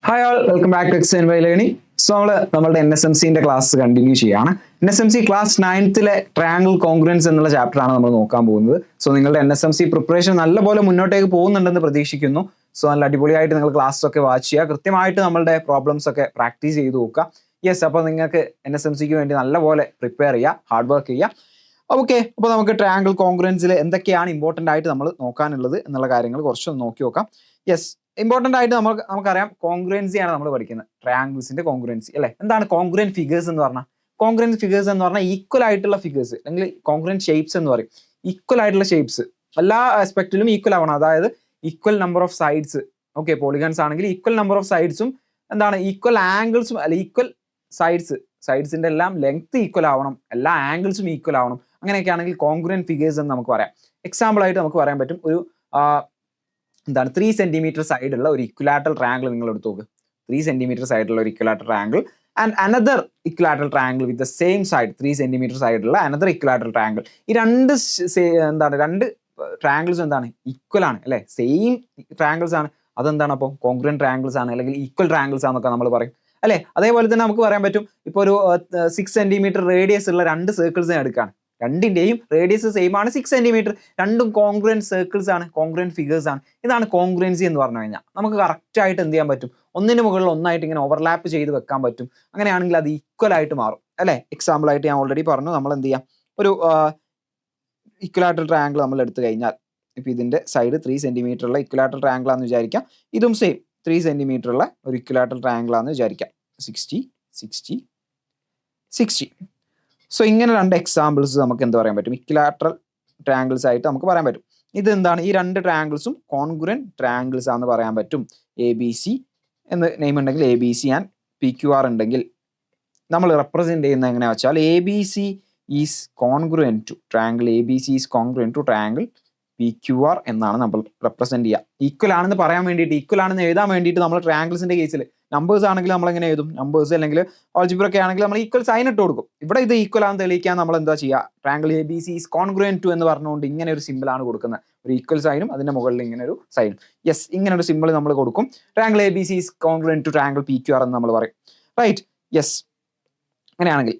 Hi all, welcome back to exchange by learning. So നമ്മളുടെ NSMCന്റെ class continue ചെയ്യാണ്. NSMC class 9th triangle congruence എന്നുള്ള chapter ആണ് നമ്മൾ നോക്കാൻ പോകുന്നത്. സോ നിങ്ങളുടെ NSMC പ്രിപ്പറേഷൻ നല്ലപോലെ മുന്നോട്ടേക്ക് പോകുന്നുണ്ടെന്ന് പ്രതീക്ഷിക്കുന്നു. സോ നല്ല അടിപൊളിയായിട്ട് നിങ്ങൾ ക്ലാസ് ഒക്കെ വാച്ച് ചെയ്യുക, കൃത്യമായിട്ട് നമ്മളുടെ പ്രോബ്ലംസ് ഒക്കെ പ്രാക്ടീസ് ചെയ്ത് നോക്കുക. യെസ്, അപ്പോൾ നിങ്ങൾക്ക് NSMCക്ക് വേണ്ടി നല്ലപോലെ പ്രിപ്പയർ ചെയ്യുക, ഹാർഡ് വർക്ക് ചെയ്യുക. ഓക്കെ, അപ്പോൾ നമുക്ക് ട്രയാങ്കിൾ കോൺഗ്രുവൻസിൽ എന്തൊക്കെയാണ് ഇമ്പോർട്ടൻ്റ് ആയിട്ട് നമ്മൾ നോക്കാനുള്ളത് എന്നുള്ള കാര്യങ്ങൾ കുറച്ചൊന്ന് നോക്കി നോക്കാം. യെസ്, ഇമ്പോർട്ടൻ്റ് ആയിട്ട് നമുക്കറിയാം കോൺഗ്രുവൻസി ആണ് നമ്മൾ പഠിക്കുന്നത്, ട്രയാങ്കിൾസിന്റെ കോൺഗ്രുവൻസി അല്ലെ. എന്താണ് കോൺഗ്രുവന്റ് ഫിഗേഴ്സ് എന്ന് പറഞ്ഞാൽ? കോൺഗ്രുവന്റ് ഫിഗേഴ്സ് എന്ന് പറഞ്ഞാൽ ഈക്വൽ ആയിട്ടുള്ള ഫിഗേഴ്സ് അല്ലെങ്കിൽ കോൺഗ്രുവന്റ് ഷേപ്സ് എന്ന് പറയും. ഈക്വൽ ആയിട്ടുള്ള ഷേപ്സ് എല്ലാ ആസ്പെക്റ്റിലും ഈക്വൽ ആവണം, അതായത് equal number of sides. Okay, polygons ആണെങ്കിൽ ഈക്വൽ നമ്പർ ഓഫ് സൈഡ്സും എന്താണ് ഈക്വൽ ആംഗിൾസും അല്ല ഈക്വൽ സൈഡ്സിന്റെ എല്ലാം ലെങ്ത് ഈക്വൽ ആവണം, എല്ലാ ആംഗിൾസും ഈക്വൽ ആവണം. അങ്ങനെയൊക്കെ ആണെങ്കിൽ കോൺഗ്രുവന്റ് ഫിഗേഴ്സ് എന്ന് നമുക്ക് പറയാം. എക്സാമ്പിൾ ആയിട്ട് നമുക്ക് പറയാൻ പറ്റും, ഒരു എന്താണ് 3 സെന്റിമീറ്റർ സൈഡുള്ള ഒരു ഇക്വലാറ്ററൽ ട്രയാങ്കിൾ നിങ്ങൾ എടുത്തു നോക്ക്. 3 സെന്റിമീറ്റർ സൈഡുള്ള ഒരു equilateral triangle and another equilateral triangle with the same side 3 centimetre സൈഡുള്ള അനദർ ഇക്വലാറ്ററൽ ട്രയാങ്കിൾ. ഈ രണ്ട് ട്രയാങ്കിൾസ് എന്താണ് ഈക്വൽ ആണ് അല്ലെ, സെയിം ട്രയാങ്കിൾസ് ആണ്. അതെന്താണ് അപ്പോൾ കോൺഗ്രുവന്റ് ട്രയാങ്കിൾസ് ആണ് അല്ലെങ്കിൽ ഈക്വൽ ട്രയാങ്കിൾസ് ആണെന്നൊക്കെ നമ്മൾ പറയും അല്ലെ. അതേപോലെ തന്നെ നമുക്ക് പറയാൻ പറ്റും, ഇപ്പോൾ ഒരു 6 സെന്റിമീറ്റർ റേഡിയസ് ഉള്ള രണ്ട് സർക്കിൾസ് എടുക്കുകയാണ്, രണ്ടിന്റെയും റേഡിയസ് സെയിം ആണ് 6 സെന്റിമീറ്റർ, രണ്ടും കോൺഗ്രുവന്റ് സർക്കിൾസ് ആണ്, കോൺഗ്രുവന്റ് ഫിഗേഴ്സ് ആണ്. ഇതാണ് കോൺഗ്രുവൻസി എന്ന് പറഞ്ഞു കഴിഞ്ഞാൽ നമുക്ക് കറക്റ്റ് ആയിട്ട് എന്ത് ചെയ്യാൻ പറ്റും, ഒന്നിന് മുകളിൽ ഒന്നായിട്ട് ഇങ്ങനെ ഓവർലാപ്പ് ചെയ്ത് വെക്കാൻ പറ്റും. അങ്ങനെയാണെങ്കിൽ അത് ഈക്വൽ ആയിട്ട് മാറും അല്ലെ. എക്സാമ്പിൾ ആയിട്ട് ഞാൻ ഓൾറെഡി പറഞ്ഞു, നമ്മൾ എന്ത് ചെയ്യാം, ഒരു ഇക്വലാറ്ററൽ ട്രയാങ്കിൾ നമ്മൾ എടുത്തു കഴിഞ്ഞാൽ, ഇപ്പൊ ഇതിന്റെ സൈഡ് 3 സെന്റിമീറ്റർ ഉള്ള ഇക്വലാറ്ററൽ ട്രയാങ്കിൾ ആണെന്ന് വിചാരിക്കാം, ഇതും സെയിം 3 സെന്റിമീറ്റർ ഉള്ള ഒരു ഇക്വലാറ്ററൽ ട്രയാങ്കിൾ ആണെന്ന് വിചാരിക്കാം. 60 60 60. സോ ഇങ്ങനെ രണ്ട് എക്സാമ്പിൾസ് നമുക്ക് എന്ത് പറയാൻ പറ്റും, ഇക്വലാറ്ററൽ ട്രയാങ്കിൾസ് ആയിട്ട് നമുക്ക് പറയാൻ പറ്റും. ഇത് എന്താണ്, ഈ രണ്ട് ട്രയാങ്കിൾസും കോൺഗ്രുവന്റ് ട്രയാങ്കിൾസ് ആണെന്ന് പറയാൻ പറ്റും. ABC എന്ന് നെയിം ഉണ്ടെങ്കിൽ ABC ആൻഡ് PQR ഉണ്ടെങ്കിൽ നമ്മൾ റെപ്രസെന്റ് ചെയ്യുന്നത് എങ്ങനെയാ വെച്ചാൽ, ABC is congruent to triangle ABC is congruent to triangle PQR എന്നാണ് നമ്മൾ റെപ്രസെന്റ് ചെയ്യുക. ഈക്വൽ ആണെന്ന് പറയാൻ വേണ്ടിയിട്ട്, ഈക്വൽ ആണെന്ന് എഴുതാൻ വേണ്ടിയിട്ട് നമ്മൾ ട്രയാങ്കിൾസിന്റെ കേസിൽ നമ്പേഴ്സ് ആണെങ്കിൽ നമ്മൾ എങ്ങനെ എഴുതും, നമ്പേഴ്സ് അല്ലെങ്കിൽ ആൾജിബ്ര ഒക്കെ ആണെങ്കിൽ നമ്മൾ ഈക്വൽ സൈൻ ഇട്ട് കൊടുക്കും. ഇവിടെ ഇത് ഈക്വൽ ആണെന്ന് തെളിയിക്കാൻ നമ്മൾ എന്താ ചെയ്യുക, triangle ABC is congruent to എന്ന് പറഞ്ഞുകൊണ്ട് ഇങ്ങനെ ഒരു സിമ്പിൾ ആണ് കൊടുക്കുന്നത്, ഒരു ഈക്വൽ സൈനും അതിന്റെ മുകളിൽ ഇങ്ങനെ ഒരു സൈനും. യെസ്, ഇങ്ങനെ ഒരു സിമ്പിൾ നമ്മൾ കൊടുക്കും. Triangle ABC is congruent to triangle PQR എന്ന് നമ്മൾ പറയും. Right, yes. അങ്ങനെയാണെങ്കിൽ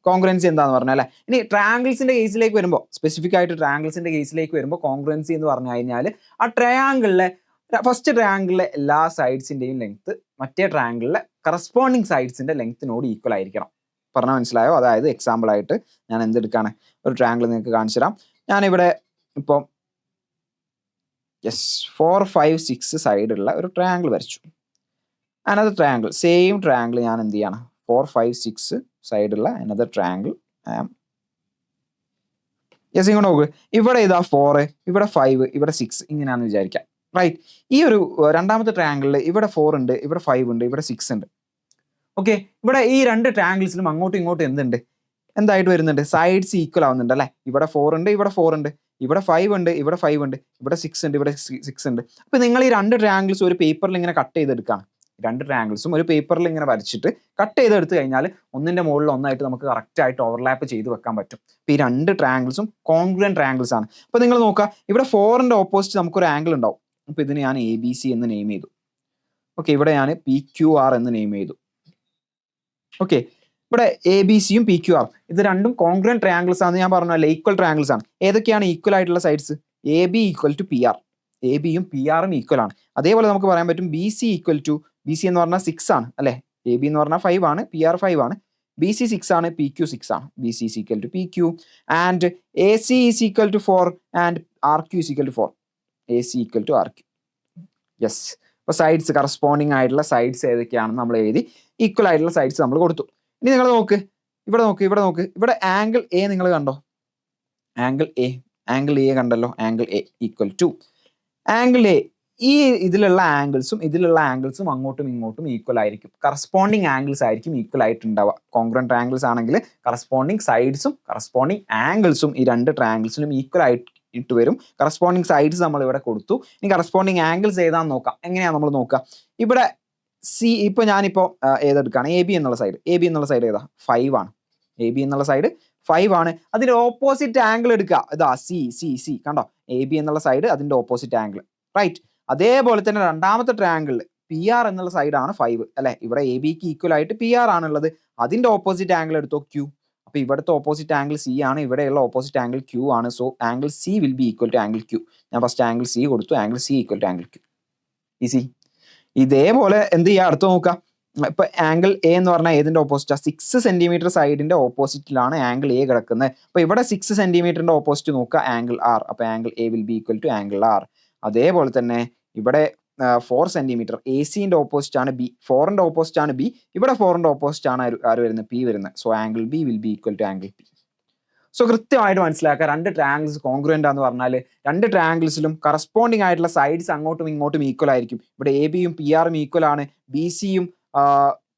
കോൺഗ്രുവൻസി എന്താന്ന് പറഞ്ഞാൽ അല്ലെ. ഇനി ട്രയാങ്കിൾസിന്റെ കേസിലേക്ക് വരുമ്പോൾ, സ്പെസിഫിക് ആയിട്ട് ട്രയാങ്കിൾസിന്റെ കേസിലേക്ക് വരുമ്പോൾ കോൺഗ്രുവൻസി എന്ന് പറഞ്ഞു കഴിഞ്ഞാൽ ആ ട്രയാങ്കിളിലെ ഫസ്റ്റ് ട്രയാങ്കിളിലെ എല്ലാ സൈഡ്സിന്റെയും ലെങ്ത് മറ്റേ ട്രയാങ്കിളിലെ കറസ്പോണ്ടിങ് സൈഡ്സിന്റെ ലെങ്ത്തിനോട് ഈക്വൽ ആയിരിക്കണം. പറഞ്ഞാൽ മനസ്സിലായോ? അതായത് എക്സാമ്പിൾ ആയിട്ട് ഞാൻ എന്തെടുക്കാണ്, ഒരു ട്രയാങ്കിൾ നിങ്ങൾക്ക് കാണിച്ചു തരാം. ഞാനിവിടെ ഇപ്പം 4 5 6 സൈഡുള്ള ഒരു ട്രയാങ്കിൾ വരച്ചു. അനദർ ട്രയാങ്കിൾ, സെയിം ട്രയാങ്കിൾ ഞാൻ എന്ത് ചെയ്യാണ്, 4 5 6 സൈഡുള്ള അനദർ ട്രയാങ്കിൾ. യെസ്, ഇങ്ങോട്ട് നോക്ക്, ഇവിടെ ഇതാ 4, ഇവിടെ 5, ഇവിടെ 6 ഇങ്ങനെയാണെന്ന് വിചാരിക്കാം. റൈറ്റ്, ഈ ഒരു രണ്ടാമത്തെ ട്രയാങ്കിളിൽ ഇവിടെ 4 ഉണ്ട്, ഇവിടെ 5 ഉണ്ട്, ഇവിടെ 6 ഉണ്ട്. ഓക്കെ, ഇവിടെ ഈ രണ്ട് ട്രയാങ്കിൾസിലും അങ്ങോട്ടും ഇങ്ങോട്ടും എന്തുണ്ട്, എന്തായിട്ട് വരുന്നുണ്ട്, സൈഡ്സ് ഈക്വൽ ആവുന്നുണ്ട് അല്ലെ. ഇവിടെ 4 ഉണ്ട്, ഇവിടെ 4 ഉണ്ട്, ഇവിടെ 5 ഉണ്ട്, ഇവിടെ 5 ഉണ്ട്, ഇവിടെ 6 ഉണ്ട്, ഇവിടെ 6 ഉണ്ട്. അപ്പൊ നിങ്ങൾ ഈ രണ്ട് ട്രയാങ്കിൾസ് ഒരു പേപ്പറിൽ ഇങ്ങനെ കട്ട് ചെയ്തെടുക്കുകയാണ്. രണ്ട് ട്രയാങ്കിൾസും ഒരു പേപ്പറിൽ ഇങ്ങനെ വരച്ചിട്ട് കട്ട് ചെയ്തെടുത്ത് കഴിഞ്ഞാൽ ഒന്നിന്റെ മുകളിൽ ഒന്നായിട്ട് നമുക്ക് കറക്റ്റ് ആയിട്ട് ഓവർലാപ്പ് ചെയ്ത് വെക്കാൻ പറ്റും. അപ്പൊ ഈ രണ്ട് ട്രയാങ്കിൾസും കോൺഗ്രുവന്റ് ട്രയാങ്കിൾസ് ആണ്. അപ്പൊ നിങ്ങൾ നോക്കുക, ഇവിടെ 4ന്റെ ഓപ്പോസിറ്റ് നമുക്കൊരു ആംഗിൾ ഉണ്ടാവും. അപ്പൊ ഇതിന് ഞാൻ ABC എന്ന് നെയിം ചെയ്തു. ഓക്കെ, ഇവിടെ ഞാൻ PQR എന്ന് നെയിം ചെയ്തു. ഓക്കെ, ഇവിടെ ABCയും PQR ഇത് രണ്ടും കോൺഗ്രുവന്റ് ട്രയാങ്കിൾസ് ആണെന്ന് ഞാൻ പറഞ്ഞല്ലോ, ഈക്വൽ ട്രയാങ്കിൾസ് ആണ്. ഏതൊക്കെയാണ് ഈക്വൽ ആയിട്ടുള്ള sides? AB equal to PR, ABയും PRും ഈക്വൽ ആണ്. അതേപോലെ നമുക്ക് പറയാൻ പറ്റും BC ഈക്വൽ ടു, BC എന്ന് പറഞ്ഞാൽ 6 ആണ് അല്ലെ, AB എന്ന് പറഞ്ഞാൽ 5 ആണ്, PR 5 ആണ്, BC 6 ആണ്, PQ 6 ആണ്. BC is equal to PQ and AC is equal to 4 and RQ is equal to 4. AC equal to RQ. Yes, അപ്പൊ സൈഡ്സ് കറസ്പോണ്ടിങ് ആയിട്ടുള്ള സൈഡ്സ് ഏതൊക്കെയാണെന്ന് നമ്മൾ എഴുതി, ഈക്വൽ ആയിട്ടുള്ള സൈഡ്സ് നമ്മൾ കൊടുത്തു. ഇനി നിങ്ങൾ നോക്ക്, ഇവിടെ നോക്ക്, ഇവിടെ നോക്ക്, ഇവിടെ ആംഗിൾ A നിങ്ങൾ കണ്ടോ, ആംഗിൾ A കണ്ടല്ലോ, angle A equal to angle A. ഈ ഇതിലുള്ള ആംഗിൾസും അങ്ങോട്ടും ഇങ്ങോട്ടും ഈക്വൽ ആയിരിക്കും, കറസ്പോണ്ടിങ് ആംഗിൾസ് ആയിരിക്കും ഈക്വൽ ആയിട്ടുണ്ടാവുക. കോൺഗ്രുവന്റ് ട്രയാങ്കിൾസ് ആണെങ്കിൽ കറസ്പോണ്ടിങ് സൈഡ്സും കറസ്പോണ്ടിങ് ആംഗിൾസും ഈ രണ്ട് ട്രയാങ്കിൾസിലും ഈക്വൽ ആയിട്ട് വരും. കറസ്പോണ്ടിങ് സൈഡ്സ് നമ്മൾ ഇവിടെ കൊടുത്തു. ഇനി കറസ്പോണ്ടിങ് ആംഗിൾസ് ഏതാന്ന് നോക്കാം. എങ്ങനെയാണ് നമ്മൾ നോക്കുക, ഇവിടെ ഇപ്പൊ ഞാനിപ്പോ ഏതെടുക്കുകയാണ്, AB എന്നുള്ള സൈഡ് ഏതാ, 5 ആണ്. AB എന്നുള്ള സൈഡ് 5 ആണ്. അതിന്റെ ഓപ്പോസിറ്റ് ആംഗിൾ എടുക്കുക, ഇതാ C കണ്ടോ, AB എന്നുള്ള സൈഡ് അതിന്റെ ഓപ്പോസിറ്റ് ആംഗിൾ. റൈറ്റ്, അതേപോലെ തന്നെ രണ്ടാമത്തെ ട്രയാങ്കിളിൽ പി ആർ എന്നുള്ള സൈഡാണ് 5 അല്ലെ. ഇവിടെ എ ബിക്ക് ഈക്വൽ ആയിട്ട് പി ആർ ആണുള്ളത്. അതിന്റെ ഓപ്പോസിറ്റ് ആംഗിൾ എടുത്തോ ക്യൂ. അപ്പൊ ഇവിടുത്തെ ഓപ്പോസിറ്റ് ആംഗിൾ സി ആണ്, ഇവിടെയുള്ള ഓപ്പോസിറ്റ് ആംഗിൾ ക്യൂ ആണ്. So angle C will be equal to angle Q. ഞാൻ ഫസ്റ്റ് ആംഗിൾ സി കൊടുത്തു, angle C equal to angle Q. Easy. ഇതേപോലെ എന്ത് ചെയ്യുക, അടുത്ത് നോക്കാം. ഇപ്പൊ ആംഗിൾ എ എന്ന് പറഞ്ഞാൽ ഏതിന്റെ ഓപ്പോസിറ്റാ? 6 സെന്റിമീറ്റർ സൈഡിന്റെ ഓപ്പോസിറ്റിലാണ് ആംഗിൾ എ കിടക്കുന്നത്. അപ്പൊ ഇവിടെ 6 സെന്റിമീറ്ററിന്റെ ഓപ്പോസിറ്റ് നോക്കുക, ആംഗിൾ ആർ. അപ്പൊ angle A will be equal to angle R. അതേപോലെ തന്നെ ഇവിടെ 4 സെന്റിമീറ്റർ എ സിന്റെ ഓപ്പോസിറ്റ് ആണ് ബി, 4ന്റെ ഓപ്പോസിറ്റ് ആണ് ബി, ഇവിടെ 4ന്റെ ഓപ്പോസിറ്റ് ആണ് ആര് വരുന്നത്? പി വരുന്നത്. So angle B will be equal to angle P. So കൃത്യമായിട്ട് മനസ്സിലാക്കുക, രണ്ട് ട്രയാങ്കിൾസ് കോൺഗ്രുവന്റ് ആണെന്ന് പറഞ്ഞാൽ രണ്ട് ട്രയാങ്കിൾസിലും കറസ്പോണ്ടിങ് ആയിട്ടുള്ള സൈഡ്സ് അങ്ങോട്ടും ഇങ്ങോട്ടും ഈക്വൽ ആയിരിക്കും. ഇവിടെ എ ബിയും പി ആറും ഈക്വൽ ആണ്, ബി സിയും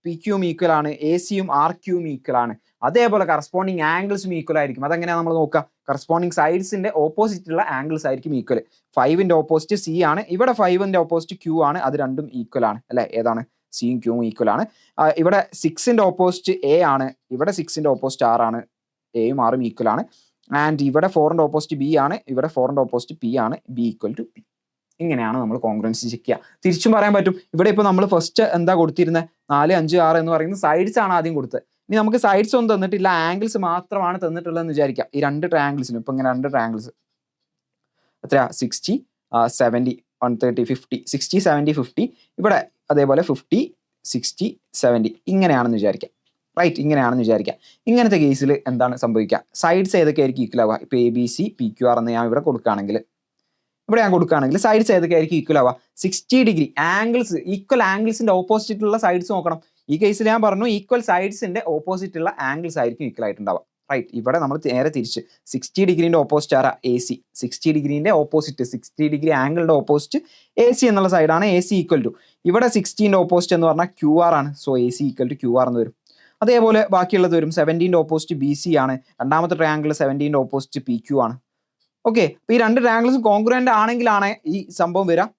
പി ക്യൂയും ഈക്വൽ ആണ്, എ സിയും ആർ ക്യൂയും ഈക്വൽ ആണ്. അതേപോലെ കറസ്പോണ്ടിങ് ആംഗിൾസും ഈക്വൽ ആയിരിക്കും. അതെങ്ങനെയാണ് നമ്മൾ നോക്കുക? കറസ്പോണ്ടിങ് സൈഡ്സിന്റെ ഓപ്പോസിറ്റ് ഉള്ള ആംഗിൾസ് ആയിരിക്കും ഈക്വൽ. 5ന്റെ ഓപ്പോസിറ്റ് സി ആണ്, ഇവിടെ 5ന്റെ ഓപ്പോസിറ്റ് ക്യൂ ആണ്. അത് രണ്ടും ഈക്വൽ ആണ് അല്ലെ. ഏതാണ്? സിയും ക്യൂവും ഈക്വൽ ആണ്. ഇവിടെ 6ന്റെ ഓപ്പോസിറ്റ് എ ആണ്, ഇവിടെ 6ന്റെ ഓപ്പോസിറ്റ് ആർ ആണ്. എയും ആറും ഈക്വൽ ആണ്. ആൻഡ് ഇവിടെ 4ന്റെ ഓപ്പോസിറ്റ് ബി ആണ്, ഇവിടെ 4ന്റെ ഓപ്പോസിറ്റ് പി ആണ്. B equal to P. ഇങ്ങനെയാണ് നമ്മൾ കോൺഗ്രുവൻസി ചെക്ക് ചെയ്യുക. തിരിച്ചും പറയാൻ പറ്റും. ഇവിടെ ഇപ്പൊ നമ്മൾ ഫസ്റ്റ് എന്താ കൊടുത്തിരുന്നത്? 4, 5, 6 എന്ന് പറയുന്നത് സൈഡ്സ് ആണ് ആദ്യം കൊടുത്തത്. ഇനി നമുക്ക് സൈഡ്സ് ഒന്നും തന്നിട്ടില്ല, ആംഗിൾസ് മാത്രമാണ് തന്നിട്ടുള്ളതെന്ന് വിചാരിക്കാം. ഈ രണ്ട് ട്രയാങ്കിൾസിനും ഇപ്പൊ ഇങ്ങനെ രണ്ട് ട്രയാങ്കിൾസ് എത്രയാ? 60, 70, 130, 50, 60, 70, 50. ഇവിടെ അതേപോലെ 50, 60, 70 ഇങ്ങനെയാണെന്ന് വിചാരിക്കാം. റൈറ്റ്, ഇങ്ങനെയാണെന്ന് വിചാരിക്കാം. ഇങ്ങനത്തെ കേസിൽ എന്താണ് സംഭവിക്കുക? സൈഡ്സ് ഏതൊക്കെ ആയിരിക്കും ഈക്വൽ ആവുക? ഇപ്പൊ A B C P Q R എന്ന് ഞാൻ ഇവിടെ കൊടുക്കുകയാണെങ്കിൽ സൈഡ്സ് ഏതൊക്കെ ആയിരിക്കും ഈക്വൽ ആവുക? 60 ഡിഗ്രി ആംഗിൾസ്, ഈക്വൽ ആംഗിൾസിന്റെ ഓപ്പോസിറ്റ് ഉള്ള സൈഡ്സ് നോക്കണം. ഈ കേസിൽ ഞാൻ പറഞ്ഞു ഈക്വൽ സൈഡ്സിന്റെ ഓപ്പോസിറ്റ് ഉള്ള ആംഗിൾസ് ആയിരിക്കും ഈക്വൽ ആയിട്ടുണ്ടാവുക. റൈറ്റ്, ഇവിടെ നമ്മൾ നേരെ തിരിച്ച് 60 ഡിഗ്രീന്റെ ഓപ്പോസിറ്റ് ആരാ? A C. 60 ഡിഗ്രീന്റെ ഓപ്പോസിറ്റ്, 60 ഡിഗ്രി ആംഗിളിന്റെ ഓപ്പോസിറ്റ് എ സി എന്നുള്ള സൈഡാണ്. എ സി ഈക്വൽ ടു ഇവിടെ 60ന്റെ ഓപ്പോസിറ്റ് എന്ന് പറഞ്ഞാൽ ക്യു ആർ ആണ്. So A C equal to Q R എന്ന് വരും. അതേപോലെ ബാക്കിയുള്ളത് വരും 70ന്റെ ഓപ്പോസിറ്റ് ബി സി ആണ്. രണ്ടാമത്തെ ട്രയാങ്കിൾ 70ന്റെ ഓപ്പോസിറ്റ് പി ക്യു ആണ്. ഓക്കെ, അപ്പൊ ഈ രണ്ട് ട്രയാങ്കിൾസും കോൺഗ്രുവന്റ് ആണെങ്കിലാണ് ഈ സംഭവം വരാം.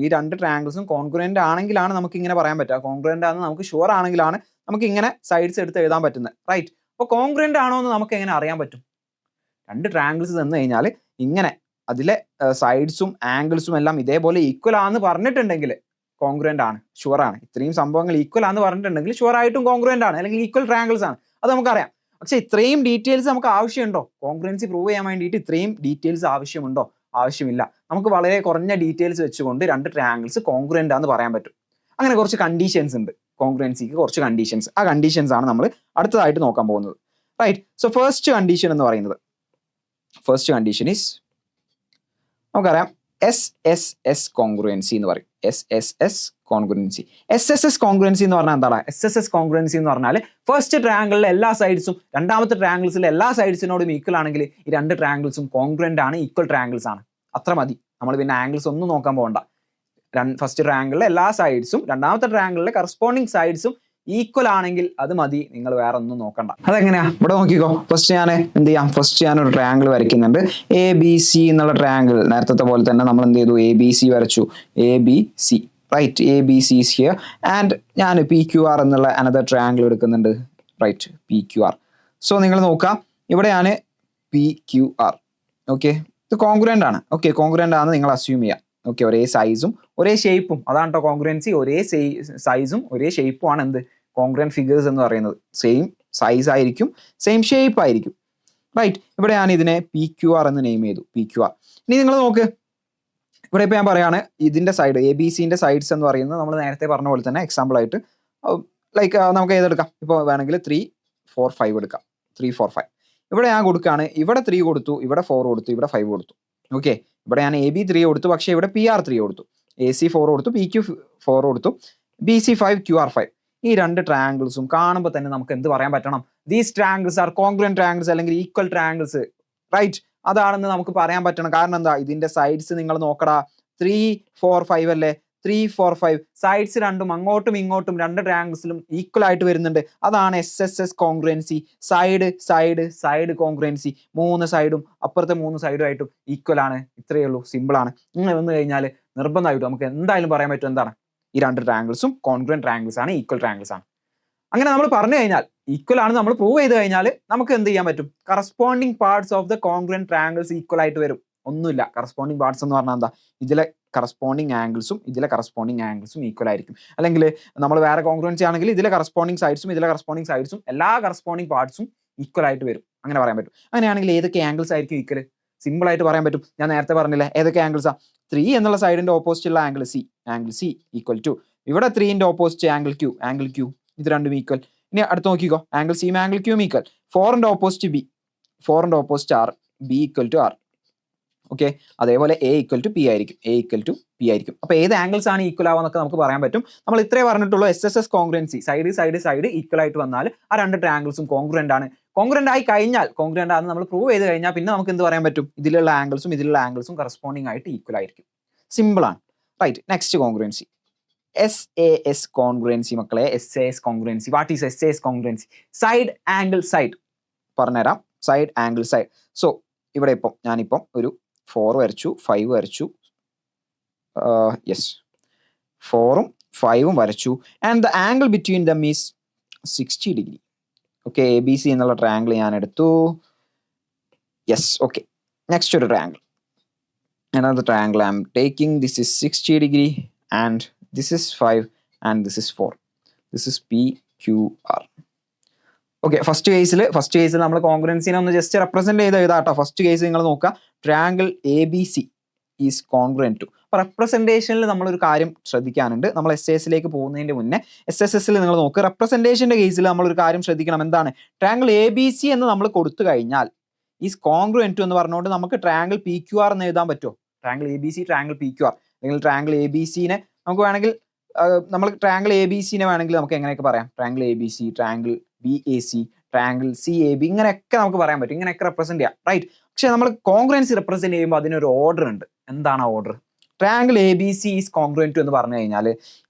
ഈ രണ്ട് ട്രയാങ്കിൾസും കോൺഗ്രുവന്റ് ആണെങ്കിലാണ് നമുക്ക് ഇങ്ങനെ പറയാൻ പറ്റുക. കോൺഗ്രുവന്റ് ആണെന്ന് നമുക്ക് ഷുവർ ആണെങ്കിലാണ് നമുക്ക് ഇങ്ങനെ സൈഡ്സ് എടുത്ത് എഴുതാൻ പറ്റുന്നത്. റൈറ്റ്, അപ്പൊ കോൺഗ്രുവന്റ് ആണോ എന്ന് നമുക്ക് എങ്ങനെ അറിയാൻ പറ്റും? രണ്ട് ട്രയാങ്കിൾസ് തന്നു കഴിഞ്ഞാൽ ഇങ്ങനെ അതിലെ സൈഡ്സും ആംഗിൾസും എല്ലാം ഇതേപോലെ ഈക്വൽ ആണെന്ന് പറഞ്ഞിട്ടുണ്ടെങ്കിൽ കോൺഗ്രുവന്റ് ആണ്, ഷുവർ ആണ്. ഇത്രയും സംഭവങ്ങൾ ഈക്വൽ ആണെന്ന് പറഞ്ഞിട്ടുണ്ടെങ്കിൽ ഷുവർ ആയിട്ടും കോൺഗ്രുവന്റ് ആണ്, അല്ലെങ്കിൽ ഈക്വൽ ട്രയാങ്കിൾസ് ആണ്. അത് നമുക്കറിയാം. പക്ഷെ ഇത്രയും ഡീറ്റെയിൽസ് നമുക്ക് ആവശ്യമുണ്ടോ? കോൺഗ്രുവൻസി പ്രൂവ് ചെയ്യാൻ വേണ്ടിയിട്ട് ഇത്രയും ഡീറ്റെയിൽസ് ആവശ്യമുണ്ടോ? ആവശ്യമില്ല. നമുക്ക് വളരെ കുറഞ്ഞ ഡീറ്റെയിൽസ് വെച്ചുകൊണ്ട് രണ്ട് ട്രയാങ്കിൾസ് കോൺഗ്രുവന്റ് ആണെന്ന് പറയാൻ പറ്റും. അങ്ങനെ കുറച്ച് കണ്ടീഷൻസ് ഉണ്ട് കോൺഗ്രുവൻസിക്ക്, കുറച്ച് കണ്ടീഷൻസ്. ആ കണ്ടീഷൻസ് ആണ് നമ്മൾ അടുത്തതായിട്ട് നോക്കാൻ പോകുന്നത്. റൈറ്റ്, സോ ഫസ്റ്റ് കണ്ടീഷൻ എന്ന് പറയുന്നത്, ഫസ്റ്റ് കണ്ടീഷൻ ഈസ് നമുക്കറിയാം SSS കോൺഗ്രുവൻസി എന്ന് പറയും. SSS കോൺഗ്രുവൻസി. SSS കോൺഗ്രുവൻസി എന്ന് പറഞ്ഞാൽ എന്താണ്? SSS കോൺഗ്രുവൻസി എന്ന് പറഞ്ഞാൽ ഫസ്റ്റ് ട്രയാങ്കിളിലെ എല്ലാ സൈഡ്സും രണ്ടാമത്തെ ട്രയാങ്കിൾസിലെ എല്ലാ സൈഡ്സിനോടും ഈക്വൽ ആണെങ്കിൽ ഈ രണ്ട് ട്രയാങ്കിൾസും കോൺഗ്രുവന്റ് ആണ്, ഈക്വൽ ട്രയാങ്കിൾസ് ആണ്. അത്ര മതി. നമ്മൾ പിന്നെ ആംഗിൾസ് ഒന്നും നോക്കാൻ പോകണ്ട. ഫസ്റ്റ് ട്രയാങ്കിളിലെ എല്ലാ സൈഡ്സും രണ്ടാമത്തെ ട്രയാങ്കിളിലെ കറസ്പോണ്ടിങ് സൈഡ്സും ഈക്വൽ ആണെങ്കിൽ അത് മതി, നിങ്ങൾ വേറെ ഒന്നും നോക്കണ്ട. അതെങ്ങനെയാ? ഇവിടെ നോക്കിക്കോ. ഫസ്റ്റ് ഞാൻ എന്ത് ചെയ്യാം? ഫസ്റ്റ് ഞാൻ ഒരു ട്രയാങ്കിൾ വരയ്ക്കുന്നുണ്ട്. എ ബി സി എന്നുള്ള ട്രയാങ്കിൾ നേരത്തെ പോലെ തന്നെ നമ്മൾ എന്ത് ചെയ്തു? എ ബി സി വരച്ചു. A B C, right. A B C is here and ഞാൻ പി ക്യു ആർ എന്നുള്ള അനദർ ട്രയാങ്കിൾ എടുക്കുന്നുണ്ട്. Right, P Q R. So നിങ്ങൾ നോക്കാം, ഇവിടെ ഞാൻ പി ക്യു ആർ. ഓക്കെ, ഇത് കോൺഗ്രുവന്റ് ആണ്. ഓക്കെ, കോൺഗ്രുവന്റ് ആണെന്ന് നിങ്ങൾ അസ്യൂം ചെയ്യാം. ഓക്കെ, ഒരേ സൈസും ഒരേ ഷേപ്പും, അതാണ് കേട്ടോ കോൺഗ്രുവൻസി. ഒരേ സൈസും ഒരേ ഷേപ്പും ആണ് എന്ത്? കോൺഗ്രുവന്റ് ഫിഗേഴ്സ് എന്ന് പറയുന്നത്. സെയിം സൈസ് ആയിരിക്കും, സെയിം ഷേപ്പ് ആയിരിക്കും. റൈറ്റ്, ഇവിടെ ഞാൻ ഇതിനെ പി ക്യു ആർ എന്ന് നെയിം ചെയ്തു. P Q R. ഇനി നിങ്ങൾ നോക്ക്, ഇവിടെ ഇപ്പൊ ഞാൻ പറയാണ് ഇതിന്റെ സൈഡ് എ ബി സിന്റെ സൈഡ്സ് എന്ന് പറയുന്നത് നമ്മൾ നേരത്തെ പറഞ്ഞ പോലെ തന്നെ എക്സാമ്പിൾ ആയിട്ട് ലൈക്ക് നമുക്ക് ഏതെടുക്കാം? ഇപ്പോൾ വേണമെങ്കിൽ 3, 4, 5 എടുക്കാം. 3, 4, 5 ഇവിടെ ഞാൻ കൊടുക്കുകയാണ്. ഇവിടെ 3 കൊടുത്തു, ഇവിടെ 4 കൊടുത്തു, ഇവിടെ 5 കൊടുത്തു. ഓക്കെ, ഇവിടെ ഞാൻ എ ബി 3 കൊടുത്തു, പക്ഷേ ഇവിടെ പി ആർ 3 കൊടുത്തു. എ സി 4 കൊടുത്തു, പി ക്യു 4 കൊടുത്തു, ബി സി 5, ക്യു ആർ 5. ഈ രണ്ട് ട്രയാങ്കിൾസും കാണുമ്പോൾ തന്നെ നമുക്ക് എന്ത് പറയാൻ പറ്റണം? These triangles are congruent triangles, അല്ലെങ്കിൽ ഈക്വൽ ട്രയാങ്കിൾസ്. റൈറ്റ്, അതാണെന്ന് നമുക്ക് പറയാൻ പറ്റണം. കാരണം എന്താ? ഇതിന്റെ സൈഡ്സ് നിങ്ങൾ നോക്കടാ. 3, 4, 5 അല്ലേ? 3, 4, 5 സൈഡ്സ് രണ്ടും അങ്ങോട്ടും ഇങ്ങോട്ടും രണ്ട് ട്രയാങ്കിൾസിലും ഈക്വൽ ആയിട്ട് വരുന്നുണ്ട്. അതാണ് SSS കോൺഗ്രുവൻസി. സൈഡ് കോൺഗ്രുവൻസി. 3 സൈഡും അപ്പുറത്തെ 3 സൈഡും ആയിട്ടും ഈക്വൽ ആണ്. ഇത്രയേ ഉള്ളൂ, സിമ്പിൾ ആണ്. ഇങ്ങനെ വന്നു കഴിഞ്ഞാൽ നിർബന്ധമായിട്ടും നമുക്ക് എന്തായാലും പറയാൻ പറ്റും എന്താണ്? ഈ രണ്ട് ട്രയാങ്കിൾസും കോൺഗ്രുവന്റ് ട്രയാങ്കിൾസ് ആണ്, ഈക്വൽ ട്രയാങ്കിൾസ് ആണ്. അങ്ങനെ നമ്മൾ പറഞ്ഞു കഴിഞ്ഞാൽ, ഈക്വൽ ആണ് നമ്മൾ പ്രൂവ് ചെയ്ത് കഴിഞ്ഞാൽ നമുക്ക് എന്ത് ചെയ്യാൻ പറ്റും? Corresponding parts of the congruent triangles equal ആയിട്ട് വരും. ഒന്നുമില്ല, കറസ്പോണ്ടിങ് പാർട്സ് എന്ന് പറഞ്ഞാൽ എന്താ? ഇതിലെ കറസ്പോണ്ടിങ് ആംഗിൾസും ഇതിലെ കറസ്പോണ്ടിങ് ആംഗിൾസും ഈക്വൽ ആയിരിക്കും. അല്ലെങ്കിൽ നമ്മൾ വേറെ കോൺഗ്രുവൻസി ആണെങ്കിൽ ഇതിലെ കറസ്പോണ്ടിങ് സൈഡ്സും ഇതിലെ കറസ്പോണ്ടിങ് സൈഡ്സും എല്ലാ കറസ്പോണ്ടിങ് പാർട്സും ഈക്വൽ ആയിട്ട് വരും. അങ്ങനെ പറയാൻ പറ്റും. അങ്ങനെയാണെങ്കിൽ ഏതൊക്കെ ആംഗിൾസ് ആയിരിക്കും ഈക്വൽ? സിമ്പിൾ ആയിട്ട് പറയാൻ പറ്റും. ഞാൻ നേരത്തെ പറഞ്ഞില്ലേ ഏതൊക്കെ ആംഗിൾസാ? 3 എന്നുള്ള സൈഡിന്റെ ഓപ്പോസിറ്റ് ഉള്ള ആംഗിൾ സി ഈക്വൽ ടു ഇവിടെ 3ന്റെ ഓപ്പോസിറ്റ് ആംഗിൾ ക്യൂ ഇത് രണ്ടും ഈക്വൽ. ഇനി അടുത്ത് നോക്കിക്കോ, ആംഗിൾ സിയും ആംഗിൾ ക്യൂം ഈക്വൽ. 4ന്റെ ഓപ്പോസിറ്റ് ബി, 4ന്റെ opposite R, B equal to R. Okay, അതേപോലെ എ ഈക്വൽ ടു പി ആയിരിക്കും. അപ്പൊ ഏത് ആംഗിൾസ് ആണ് ഈക്വൽ ആവുന്നൊക്കെ നമുക്ക് പറയാൻ പറ്റും. നമ്മൾ ഇത്രേ പറഞ്ഞിട്ടുള്ളൂ. എസ് കോൺഗ്രുവൻസി, സൈഡ് ഈക്വൽ ആയിട്ട് വന്നാൽ ആ രണ്ട് ട്രയാംഗിൾസും കോൺഗ്രുവന്റ് ആണ്. കോൺഗ്രുവന്റ് ആയി കഴിഞ്ഞാൽ, കോൺഗ്രുവന്റ് ആണെന്ന് നമ്മൾ പ്രൂവ് ചെയ്ത് കഴിഞ്ഞാൽ പിന്നെ നമുക്ക് എന്ത് പറയാൻ പറ്റും? ഇതിലുള്ള ആംഗിൾസും കറസ്പോണ്ടിങ് ആയിട്ട് ഈക്വൽ ആയിരിക്കും. സിമ്പിൾ ആണ്. Right, next congruency, SAS congruency മക്കളെ. SAS congruency, what is SAS congruency? Side angle side പറഞ്ഞുതരാം. Side angle side. സോ ഇവിടെ ഞാനിപ്പം ഒരു 4 വരച്ചു, 5 വരച്ചു, യെസ് 4ഉം 5ഉം വരച്ചു. And the angle between them is 60 degree. Okay, ABC എന്നുള്ള ട്രയാംഗിൾ ഞാൻ എടുത്തു. Yes, okay. നെക്സ്റ്റ് ഒരു triangle, another triangle I am taking. This is 60 degree and this is 5 and this is 4. This is PQR. Okay, first കേസിൽ നമ്മൾ കോൺഗ്രുവൻസിനെ ഒന്ന് just represent ചെയ്ത് എഴുതാട്ടോ. First case നിങ്ങൾ നോക്കുക, triangle ABC is congruent to. അപ്പോൾ റെപ്രസെന്റേഷനിൽ നമ്മളൊരു കാര്യം ശ്രദ്ധിക്കാനുണ്ട്. നമ്മൾ SS പോകുന്നതിന്റെ മുന്നേ SSSൽ നിങ്ങൾ നോക്കുക, റെപ്രസെന്റേഷന്റെ കേസിൽ നമ്മളൊരു കാര്യം ശ്രദ്ധിക്കണം. എന്താണ്? ട്രയാംഗിൾ ABC എന്ന് നമ്മൾ കൊടുത്തു കഴിഞ്ഞാൽ ഈസ് കോൺഗ്രുവന്റ് ടു എന്ന് പറഞ്ഞുകൊണ്ട് നമുക്ക് ട്രയാംഗിൾ PQR എന്ന് എഴുതാൻ പറ്റുമോ? ട്രയാംഗിൾ ABC, ട്രയാംഗിൾ PQR, അല്ലെങ്കിൽ ട്രയാംഗിൾ ABCനെ നമുക്ക് വേണമെങ്കിൽ നമ്മൾ ട്രയാംഗിൾ ABCനെ വേണമെങ്കിൽ നമുക്ക് എങ്ങനെയൊക്കെ പറയാം? Triangle ABC, triangle BAC, triangle CAB, ഇങ്ങനെയൊക്കെ നമുക്ക് പറയാൻ പറ്റും. ഇങ്ങനെയൊക്കെ റെപ്രസെന്റ് ചെയ്യാം, റൈറ്റ്. പക്ഷെ നമ്മൾ കോൺഗ്രുവൻസി റെപ്രസെന്റ് ചെയ്യുമ്പോൾ അതിനൊരു ഓർഡർ ഉണ്ട്. എന്താണ് ആ order? Triangle ABC is congruent to എന്ന് പറഞ്ഞു കഴിഞ്ഞാൽ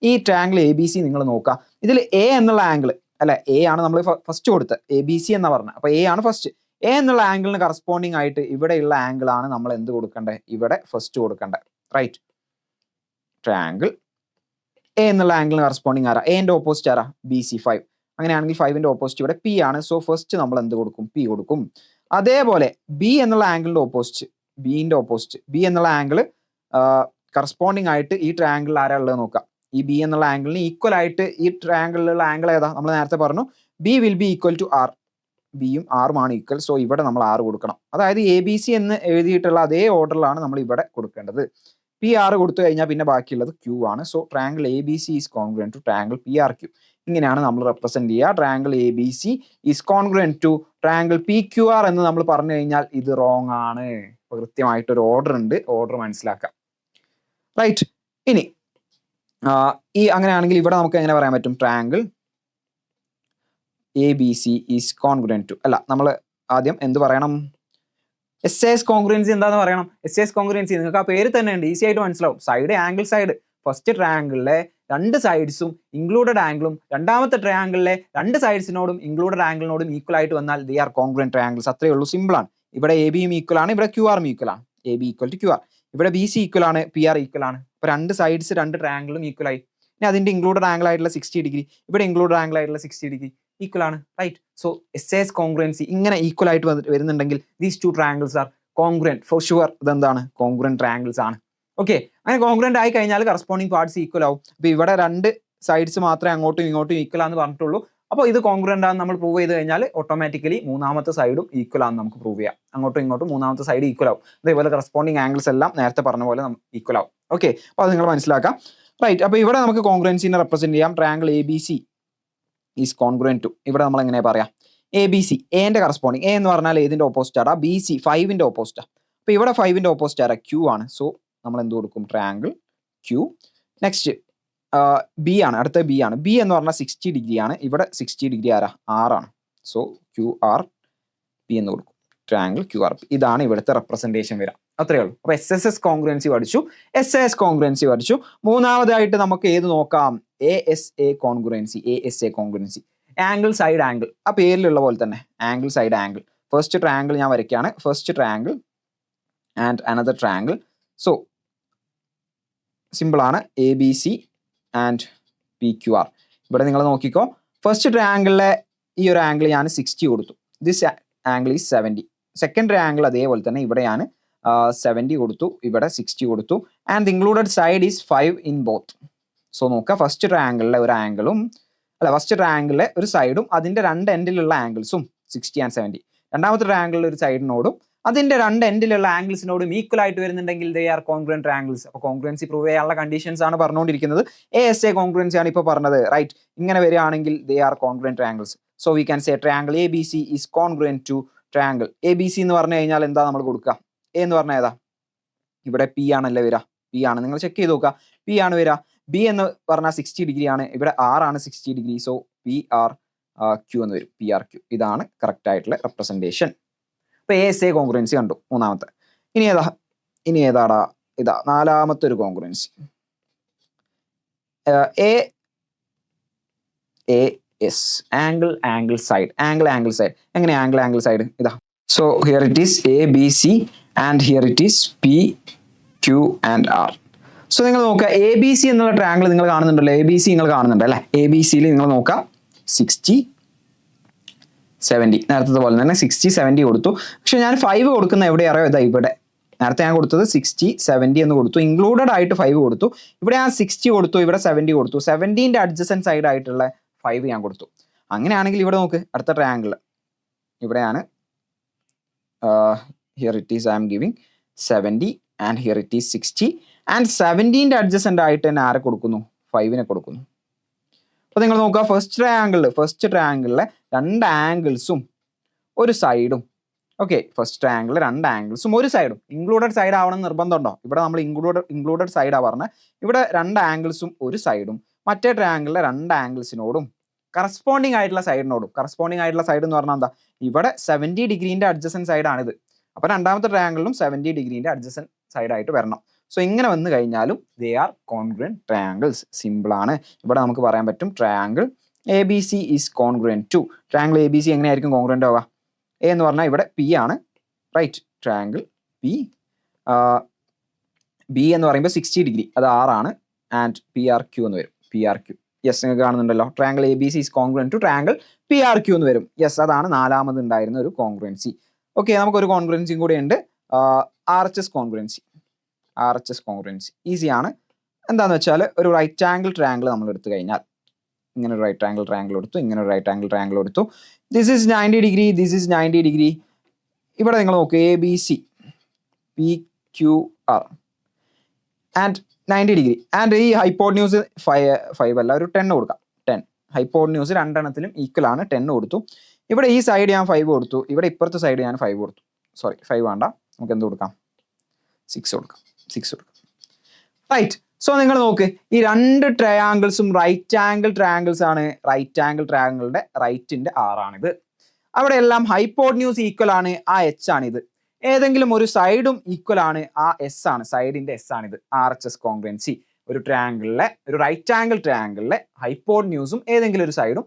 ഈ ട്രയാംഗിൾ ABC നിങ്ങൾ നോക്കുക, ഇതിൽ A എന്നുള്ള ആംഗിൾ അല്ലെ, A ആണ് നമ്മൾ ഫസ്റ്റ് കൊടുത്തത്, ABC എന്നാ പറഞ്ഞത്. അപ്പൊ A ആണ് ഫസ്റ്റ്. A എന്നുള്ള ആംഗിളിന് കറസ്പോണ്ടിങ് ആയിട്ട് ഇവിടെയുള്ള ആംഗിൾ ആണ് നമ്മൾ എന്ത് കൊടുക്കേണ്ടത്? ഇവിടെ ഫസ്റ്റ് കൊടുക്കേണ്ടത്, റൈറ്റ്. ട്രയാംഗിൾ A എന്നുള്ള ആംഗിളിന് കറസ്പോണ്ടിങ് ആരാ? എന്റെ ഓപ്പോസിറ്റ് ആരാ? BC, 5. അങ്ങനെയാണെങ്കിൽ 5ന്റെ ഓപ്പോസിറ്റ് ഇവിടെ P ആണ്. സോ ഫസ്റ്റ് നമ്മൾ എന്ത് കൊടുക്കും? P കൊടുക്കും. അതേപോലെ B എന്നുള്ള ആംഗിളിന്റെ ഓപ്പോസിറ്റ്, B എന്നുള്ള ആംഗിൾ കറസ്പോണ്ടിങ് ആയിട്ട് ഈ ട്രയാംഗിളിൽ ആരാ ഉള്ളത് നോക്കാം. ഈ B എന്നുള്ള ആംഗിളിന് ഈക്വൽ ആയിട്ട് ഈ ട്രയാംഗിളിലുള്ള ആംഗിൾ ഏതാ? നമ്മൾ നേരത്തെ പറഞ്ഞു B will be equal to R. ബിയും ആറുമാണ് ഈക്വൽ. സോ ഇവിടെ നമ്മൾ 6 കൊടുക്കണം. അതായത് ABC എന്ന് എഴുതിയിട്ടുള്ള അതേ ഓർഡറിലാണ് നമ്മൾ ഇവിടെ കൊടുക്കേണ്ടത്. PR കൊടുത്തു കഴിഞ്ഞാൽ പിന്നെ ബാക്കിയുള്ളത് Q ആണ്. So triangle ABC is congruent to triangle PRQ. ഇങ്ങനെയാണ് നമ്മൾ റെപ്രസെന്റ് ചെയ്യുക. Triangle ABC is congruent to triangle PQR എന്ന് നമ്മൾ പറഞ്ഞു കഴിഞ്ഞാൽ ഇത് റോങ് ആണ്. കൃത്യമായിട്ടൊരു ഓർഡർ ഉണ്ട്, ഓർഡർ മനസ്സിലാക്കാം, റൈറ്റ്. ഇനി ഈ അങ്ങനെയാണെങ്കിൽ ഇവിടെ നമുക്ക് എങ്ങനെ പറയാൻ പറ്റും? Triangle ABC is congruent to, അല്ല, നമ്മൾ ആദ്യം എന്ത് പറയണം? SAS കോൺഗ്രുവൻസി എന്താന്ന് പറയണം? SAS കോൺഗ്രുവൻസി നിങ്ങൾക്ക് ആ പേര് തന്നെ ഉണ്ട്, ഈസി ആയിട്ട് മനസ്സിലാവും. Side angle side. ഫസ്റ്റ് ട്രയാംഗിളിലെ രണ്ട് സൈഡ്സും ഇൻക്ലൂഡഡ് ആംഗിളും രണ്ടാമത്തെ ട്രയാംഗിളിലെ രണ്ട് സൈഡ്സിനോടും ഇൻക്ലൂഡഡ് ആംഗിളിനോടും ഈക്വൽ ആയിട്ട് വന്നാൽ ദേ ആർ കോൺഗ്രുവന്റ് ട്രയാംഗിൾസ്. അത്രേ ഉള്ളൂ, സിമ്പിൾ ആണ്. ഇവിടെ ABയും ഈക്വൽ ആണ്, ഇവിടെ QR ഈക്വൽ ആണ്. AB equal to QR. ഇവിടെ BC ഈക്വൽ ആണ്, PR ഈക്വൽ ആണ്. അപ്പൊ രണ്ട് സൈഡ്സ് രണ്ട് ട്രയാംഗിളും ഈക്വൽ ആയി. ഇനി അതിന്റെ ഇൻക്ലൂഡഡ് ആംഗിൾ ആയിട്ടുള്ള 60 ഡിഗ്രി, ഇവിടെ ഇൻക്ലൂഡഡ് ആംഗിൾ ആയിട്ടുള്ള 60 ഡിഗ്രി ഈക്വൽ ആണ്, റൈറ്റ്. സോ SAS കോൺഗ്രുവൻസി ഇങ്ങനെ ഈക്വൽ ആയിട്ട് വരുന്നുണ്ടെങ്കിൽ these two triangles R congruent for sure. ഇതെന്താണ്? കോൺഗ്രുവന്റ് ട്രയാംഗിൾസ് ആണ്. ഓക്കെ, അങ്ങനെ കോൺഗ്രുവന്റ് ആയി കഴിഞ്ഞാൽ കറസ്പോണ്ടിങ് പാർട്സ് ഈക്വൽ ആവും. അപ്പൊ ഇവിടെ രണ്ട് സൈഡ്സ് മാത്രമേ അങ്ങോട്ടും ഇങ്ങോട്ടും ഈക്വൽ ആണെന്ന് പറഞ്ഞിട്ടുള്ളൂ. അപ്പോൾ ഇത് കോൺഗ്രുവന്റ് ആണെന്ന് നമ്മൾ പ്രൂവ് ചെയ്ത് കഴിഞ്ഞാൽ ഓട്ടോമാറ്റിക്കലി മൂന്നാമത്തെ സൈഡും ഈക്വൽ ആണെന്ന് നമുക്ക് പ്രൂവ് ചെയ്യാം. അങ്ങോട്ടും ഇങ്ങോട്ടും മൂന്നാമത്തെ സൈഡ് ഈക്വൽ ആവും. അതേപോലെ കറസ്പോണ്ടിങ് ആംഗിൾസ് എല്ലാം നേരത്തെ പറഞ്ഞ പോലെ ഈക്വൽ ആവും. ഓക്കെ, അപ്പോൾ അത് നിങ്ങൾ മനസ്സിലാക്കാം, റൈറ്റ്. അപ്പോൾ ഇവിടെ നമുക്ക് കോൺഗ്രുവൻസിനെ റെപ്രസെന്റ് ചെയ്യാം. Triangle ABC is congruent to, ഇവിടെ നമ്മൾ എങ്ങനെ പറയാം? ABC, എന്റെ കറസ്പോണ്ടിങ്, A എന്ന് പറഞ്ഞാൽ ഏതിന്റെ ഓപ്പോസിറ്റ് ആടാ? BC, 5ന്റെ ഓപ്പോസിറ്റ്. അപ്പൊ ഇവിടെ 5ന്റെ ഓപ്പോസിറ്റ് ആരാ? Q ആണ്. സോ നമ്മൾ എന്ത് കൊടുക്കും? Triangle Q. നെക്സ്റ്റ് B ആണ്, അടുത്ത B ആണ്. B എന്ന് പറഞ്ഞാൽ 60 ഡിഗ്രി ആണ്. ഇവിടെ 60 ഡിഗ്രി ആരാ? R ആണ്. സോ QRP എന്ന് കൊടുക്കും. Triangle QRP. ഇതാണ് ഇവിടുത്തെ റെപ്രസെന്റേഷൻ വരാം. അത്രയേ ഉള്ളൂ. അപ്പൊ SSS കോൺഗ്രുവൻസി പഠിച്ചു, SAS കോൺഗ്രുവൻസി പഠിച്ചു. മൂന്നാമതായിട്ട് നമുക്ക് ഏത് നോക്കാം? ASA കോൺഗ്രുവൻസി. ആംഗിൾ സൈഡ് ആംഗിൾ, ആ പേരിലുള്ള പോലെ തന്നെ angle side angle. First triangle ഞാൻ വരയ്ക്കുകയാണ്. First triangle and another triangle. So simple ആണ്, ABC ആൻഡ് PQR. ഇവിടെ നിങ്ങൾ നോക്കിക്കോ, ഫസ്റ്റ് ട്രയാംഗിളിലെ ഈ ഒരു ആംഗിൾ ഞാൻ 60 കൊടുത്തു. This angle is 70. Second triangle അതേപോലെ തന്നെ ഇവിടെ ഞാൻ 70 കൊടുത്തു, ഇവിടെ 60 കൊടുത്തു. And the included side is 5 in both. So നോക്കുക, ഫസ്റ്റ് ട്രയാങ്കിളിലെ ഒരു ആംഗിളും ഫസ്റ്റ് ട്രയാങ്കിളിലെ ഒരു സൈഡും അതിൻ്റെ രണ്ട് എൻഡിലുള്ള ആംഗിൾസും 60 and 70. രണ്ടാമത്തെ ട്രയാങ്കിളിലെ ഒരു സൈഡിനോടും അതിൻ്റെ രണ്ട് എൻഡിലുള്ള ആംഗിൾസിനോടും ഈക്വൽ ആയിട്ട് വരുന്നുണ്ടെങ്കിൽ ദേ ആർ കോൺഗ്രുവന്റ് ട്രയാങ്കിൾസ്. അപ്പോൾ കോൺഗ്രുവൻസി പ്രൂവ് ചെയ്യാനുള്ള കണ്ടീഷൻസ് ആണ് പറഞ്ഞുകൊണ്ടിരിക്കുന്നത്. ASA കോൺഗ്രുവൻസി ആണ് ഇപ്പോൾ പറഞ്ഞത്, റൈറ്റ്? ഇങ്ങനെ വരികയാണെങ്കിൽ they are congruent triangles. So we can say triangle ABC is congruent to triangle ABC എന്ന് പറഞ്ഞു കഴിഞ്ഞാൽ എന്താ നമ്മൾ കൊടുക്കുക? A എന്ന് പറഞ്ഞാൽ ഏതാ? ഇവിടെ P ആണല്ലേ വരിക? P ആണ്. നിങ്ങൾ ചെക്ക് ചെയ്ത് നോക്കുക, P ആണ് വരിക. B എന്ന് പറഞ്ഞാൽ 60 ഡിഗ്രി ആണ്, ഇവിടെ R ആണ് 60 ഡിഗ്രി. സോ PRQ എന്ന് വരും, PRQ. ഇതാണ് കറക്റ്റ് ആയിട്ടുള്ള റെപ്രസെൻറ്റേഷൻ. അപ്പോൾ ASA കോൺഗ്രുവൻസി കണ്ടു, മൂന്നാമത്തെ. ഇനി ഏതാടാ? ഇതാ നാലാമത്തെ ഒരു കോൺഗ്രുവൻസി. AS angle side. എങ്ങനെ ആംഗിൾ സൈഡ്? ഇതാ. So here it is ABC and here it is PQ and R. So നിങ്ങൾ നോക്കുക, ABC എന്നുള്ള ട്രയാങ്കിൾ നിങ്ങൾ കാണുന്നുണ്ടല്ലോ, ABC നിങ്ങൾ കാണുന്നുണ്ട് അല്ലേ? ABCയിൽ നിങ്ങൾ നോക്കുക 60 70, നേരത്തെ പോലെ തന്നെ 60 70 കൊടുത്തു. പക്ഷെ ഞാൻ 5 കൊടുക്കുന്ന എവിടെ അറിയോ? ഇതാ ഇവിടെ. നേരത്തെ ഞാൻ കൊടുത്തത് 60 70 എന്ന് കൊടുത്തു, ഇൻക്ലൂഡഡ് ആയിട്ട് 5 കൊടുത്തു. ഇവിടെ ഞാൻ 60 കൊടുത്തു, ഇവിടെ 70 കൊടുത്തു. 70ന്റെ അഡ്ജസൻറ്റ് സൈഡ് ആയിട്ടുള്ള 5 ഞാൻ കൊടുത്തു. അങ്ങനെയാണെങ്കിൽ ഇവിടെ നോക്ക്, അടുത്ത ട്രയാങ്കിൾ ഇവിടെയാണ്. Here it is I am giving 70 and here it is 60 and 70ന്റെ അഡ്ജസൻ്റ് ആയിട്ട് തന്നെ ആരെ കൊടുക്കുന്നു? 5നെ കൊടുക്കുന്നു. അപ്പോൾ നിങ്ങൾ നോക്കുക, ഫസ്റ്റ് ട്രയാങ്കിളിലെ രണ്ട് ആംഗിൾസും ഒരു സൈഡും. ഓക്കെ, ഫസ്റ്റ് ട്രയാങ്കിളിൽ രണ്ട് ആംഗിൾസും ഒരു സൈഡും. ഇൻക്ലൂഡഡ് സൈഡ് ആവണം നിർബന്ധമുണ്ടോ? ഇവിടെ നമ്മൾ ഇൻക്ലൂഡഡ് സൈഡാണ് പറഞ്ഞത്. ഇവിടെ രണ്ട് ആംഗിൾസും ഒരു സൈഡും മറ്റേ ട്രയാങ്കിളിലെ രണ്ട് ആംഗിൾസിനോടും കറസ്പോണ്ടിങ് ആയിട്ടുള്ള സൈഡിനോടും. കറസ്പോണ്ടിങ് ആയിട്ടുള്ള സൈഡ് എന്ന് പറഞ്ഞാൽ എന്താ? ഇവിടെ 70 ഡിഗ്രീൻ്റെ അഡ്ജസൻറ്റ് സൈഡാണിത്. അപ്പോൾ രണ്ടാമത്തെ ട്രയാങ്കിളിലും 70 ഡിഗ്രീൻ്റെ അഡ്ജസൻറ്റ് സൈഡായിട്ട് വരണം. സോ ഇങ്ങനെ വന്നു കഴിഞ്ഞാലും ദേ ആർ കോൺഗ്രുവന്റ് ട്രയാങ്കിൾസ്. സിമ്പിളാണ്. ഇവിടെ നമുക്ക് പറയാൻ പറ്റും triangle ABC is congruent to. Triangle ABC എങ്ങനെയായിരിക്കും കോൺഗ്രുവന്റ് ആവുക? A എന്ന് പറഞ്ഞാൽ ഇവിടെ P ആണ്, റൈറ്റ്? Triangle P. B എന്ന് പറയുമ്പോൾ 60 ഡിഗ്രി, അത് R ആണ്. ആൻഡ് PRQ എന്ന് വരും, PRQ. യെസ്, നിങ്ങൾക്ക് കാണുന്നുണ്ടല്ലോ, triangle ABC is congruent to triangle PRQ എന്ന് വരും. യെസ്, അതാണ് നാലാമത് ഉണ്ടായിരുന്ന ഒരു കോൺഗ്രുവൻസി. ഓക്കെ, നമുക്കൊരു കോൺഗ്രുവൻസിയും കൂടെ ഉണ്ട്, RHS കോൺഗ്രുവൻസി. RHS കോൺഗ്രുവൻസി ഈസിയാണ്. എന്താണെന്ന് വെച്ചാൽ ഒരു റൈറ്റ് ആംഗിൾ ട്രയാങ്കിൾ നമ്മൾ എടുത്തു കഴിഞ്ഞാൽ, ഇങ്ങനെ ഒരു റൈറ്റ് ആംഗിൾ ട്രയാങ്കിൾ എടുത്തു, ഇങ്ങനെ ഒരു റൈറ്റ് ആംഗിൾ ട്രയാങ്കിൾ എടുത്തു. This is 90 degree, this is 90 degree. ഇവിടെ നിങ്ങൾ നോക്കുക, ABC PQR and 90 degree. And ഈ ഹൈപ്പോട്ന്യൂസ് 5 അല്ല, ഒരു 10 കൊടുക്കാം. 10 ഹൈപ്പോട്ന്യൂസ് രണ്ടെണ്ണത്തിലും ഈക്വൽ ആണ്, 10 കൊടുത്തു. ഇവിടെ ഈ സൈഡ് ഞാൻ 5 കൊടുത്തു, ഇവിടെ ഇപ്പുറത്തെ സൈഡ് ഞാൻ 5 കൊടുത്തു. 5 വേണ്ട, നമുക്ക് എന്ത് കൊടുക്കാം? 6 കൊടുക്കാം. റൈറ്റ്. സോ നിങ്ങൾ നോക്ക്, ഈ രണ്ട് ട്രയാങ്കിൾസും റൈറ്റ് ആംഗിൾ ട്രയാങ്കിൾസ് ആണ്. റൈറ്റ് ആംഗിൾ ട്രയാങ്കിളിന്റെ റൈറ്റിന്റെ ആറാണിത്. അവിടെ എല്ലാം ഹൈപ്പോട്ന്യൂസ് ഈക്വൽ ആണ്, ആ H ആണിത്. ഏതെങ്കിലും ഒരു സൈഡും ഈക്വൽ ആണ്, ആ S ആണ്, സൈഡിന്റെ S ആണിത്. RHS കോൺഗ്രുവൻസി. ഒരു റൈറ്റ് ആംഗിൾ ട്രയാങ്കിളിലെ ഹൈപ്പോട്ന്യൂസും ഏതെങ്കിലും ഒരു സൈഡും